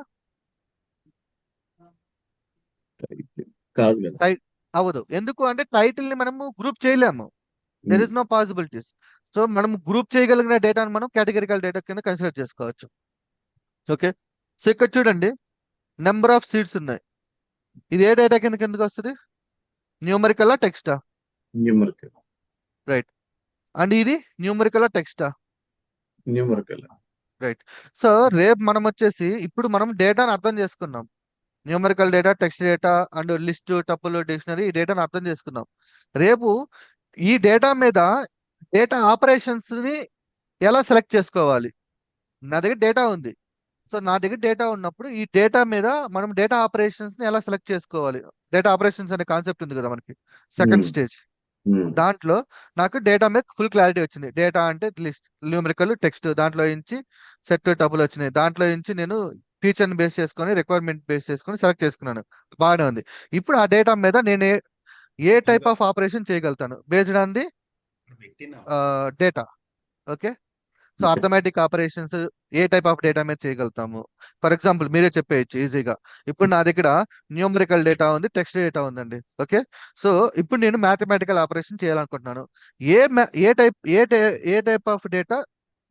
అవ్వదు. ఎందుకు అంటే టైటిల్ ని మనము గ్రూప్ చేయలేము. There is no possibilities. So మనం గ్రూప్ చేయగలిగిన డేటాను మనం కేటగిరికల్ డేటా కింద కన్సిడర్ చేసుకోవచ్చు. ఓకే, సో ఇక్కడ చూడండి, నెంబర్ ఆఫ్ సీట్స్ ఉన్నాయి. ఇది ఏ డేటా కిందకి వస్తుంది? న్యూమరికల్ టెక్స్టా? న్యూమరికల్. రైట్. అండ్ ఇది న్యూమరికల్ టెక్స్టా? న్యూమరికల్. రైట్. సో రేపు మనం వచ్చేసి ఇప్పుడు మనం డేటాను అర్థం చేసుకున్నాం. Numerical data, text data and list, tuple, dictionary, ఈ డేటాను అర్థం చేసుకున్నాం. రేపు ఈ డేటా మీద డేటా ఆపరేషన్స్ ని ఎలా సెలెక్ట్ చేసుకోవాలి? నా దగ్గర డేటా ఉంది. సో నా దగ్గర డేటా ఉన్నప్పుడు ఈ డేటా మీద మనం డేటా ఆపరేషన్స్ ని ఎలా సెలెక్ట్ చేసుకోవాలి? డేటా ఆపరేషన్స్ అనే కాన్సెప్ట్ ఉంది కదా మనకి, సెకండ్ స్టేజ్. దాంట్లో నాకు డేటా మీద ఫుల్ క్లారిటీ వచ్చింది. డేటా అంటే లిస్ట్, న్యూమరికల్, టెక్స్ట్, దాంట్లో నుంచి సెట్, టపుల్ వచ్చినాయి. దాంట్లో నుంచి నేను ఫీచర్ని బేస్ చేసుకొని, రిక్వైర్మెంట్ బేస్ చేసుకొని సెలెక్ట్ చేసుకున్నాను. బాగానే ఉంది. ఇప్పుడు ఆ డేటా మీద నేను ఏ టైప్ ఆఫ్ ఆపరేషన్ చేయగలుగుతాను based on the data. Okay. So okay. Arithmetic operations A type of data మీద చేయగలుగుతాము? ఫర్ ఎగ్జాంపుల్ మీరే చెప్పేయచ్చు ఈజీగా. ఇప్పుడు నా దగ్గర న్యూమరికల్ డేటా ఉంది, టెక్స్ట్ డేటా ఉందండి. ఓకే. సో ఇప్పుడు నేను మ్యాథమెటికల్ ఆపరేషన్ చేయాలనుకుంటున్నాను. A type of data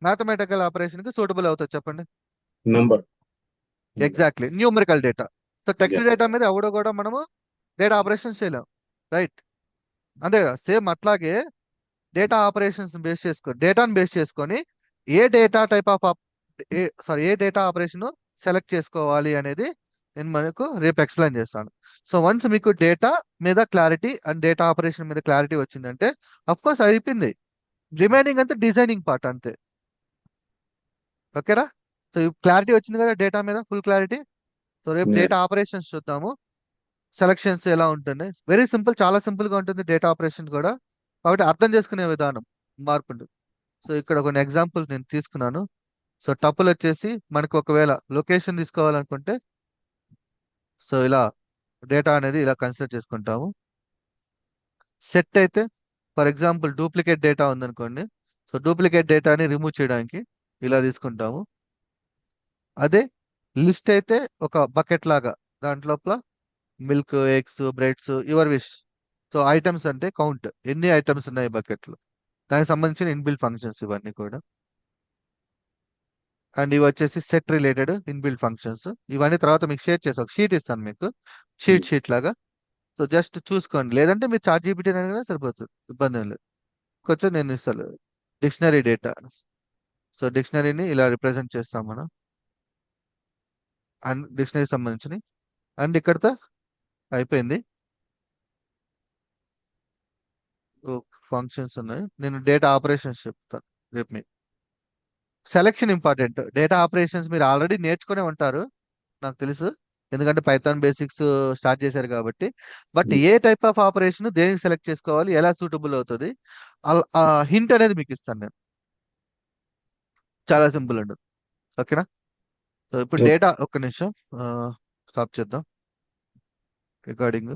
mathematical operation కి సూటబుల్ అవుతుంది చెప్పండి? Number. Exactly, numerical data. So text Yeah. Data మీద ఎవడో కూడా మనము డేటా ఆపరేషన్స్ చేయలేం, రైట్? అంతే కదా. సేమ్ అట్లాగే డేటా ఆపరేషన్స్ డేటాను బేస్ చేసుకొని a data type of a data operation select చేసుకోవాలి అనేది నేను మనకు రేపు ఎక్స్ప్లెయిన్ చేస్తాను. సో వన్స్ మీకు డేటా మీద క్లారిటీ అండ్ డేటా ఆపరేషన్ మీద క్లారిటీ వచ్చిందంటే అఫ్ కోర్స్ అయిపోయింది. రిమైనింగ్ అంతా డిజైనింగ్ పార్ట్ అంతే. ఓకేనా? సో క్లారిటీ వచ్చింది కదా డేటా మీద, ఫుల్ క్లారిటీ. సో రేపు Yeah. డేటా ఆపరేషన్స్ చూద్దాము, సెలక్షన్స్ ఎలా ఉంటుంది. వెరీ సింపుల్, చాలా సింపుల్ గా ఉంటుంది డేటా ఆపరేషన్ కూడా. కాబట్టి అర్థం చేసుకునే విధానం మార్పు ఉంటుంది. సో ఇక్కడ కొన్ని ఎగ్జాంపుల్స్ నేను తీసుకున్నాను. సో టపుల్ వచ్చేసి మనకు ఒకవేళ లొకేషన్ తీసుకోవాలనుకుంటే సో ఇలా డేటా అనేది ఇలా కన్సిడర్ చేసుకుంటాము. సెట్ అయితే ఫర్ ఎగ్జాంపుల్ డూప్లికేట్ డేటా ఉందనుకోండి, సో డూప్లికేట్ డేటాని రిమూవ్ చేయడానికి ఇలా తీసుకుంటాము. అదే లిస్ట్ అయితే ఒక బకెట్ లాగా, దాంట్లోపల milk, eggs, breads, your wish. So items అంటే కౌంట్, ఎన్ని ఐటమ్స్ ఉన్నాయి బకెట్లో, దానికి సంబంధించిన ఇన్బిల్ట్ ఫంక్షన్స్ ఇవన్నీ కూడా. అండ్ ఇవి వచ్చేసి సెట్ రిలేటెడ్ ఇన్బిల్ట్ ఫంక్షన్స్. ఇవన్నీ తర్వాత మీకు షేర్ చేసి ఒక షీట్ ఇస్తాను మీకు, షీట్ లాగా. సో జస్ట్ చూసుకోండి, లేదంటే మీరు చాట్ జీపీటీ అయినా సరిపోతుంది, ఇబ్బంది ఏం లేదు. కొంచెం నేను ఇస్తాను డిక్షనరీ డేటా. సో డిక్షనరీని ఇలా రిప్రజెంట్ చేస్తాం మనం, అండ్ డిక్షనరీ సంబంధించి. అండ్ ఇక్కడతో అయిపోయింది. ఫంక్షన్స్ ఉన్నాయి, నేను డేటా ఆపరేషన్స్ చెప్తాను రేపు మీకు. Selection important. డేటా ఆపరేషన్స్ మీరు ఆల్రెడీ నేర్చుకునే ఉంటారు నాకు తెలుసు, ఎందుకంటే పైథాన్ బేసిక్స్ స్టార్ట్ చేశారు కాబట్టి. But A type of operation దేనికి సెలెక్ట్ చేసుకోవాలి, ఎలా సూటబుల్ అవుతుంది, ఆ హింట్ అనేది మీకు ఇస్తాను నేను. చాలా సింపుల్ అండి. ఓకేనా? సో ఇప్పుడు Okay. డేటా, ఒక్క నిమిషం స్టాప్ చేద్దాం రికార్డింగ్.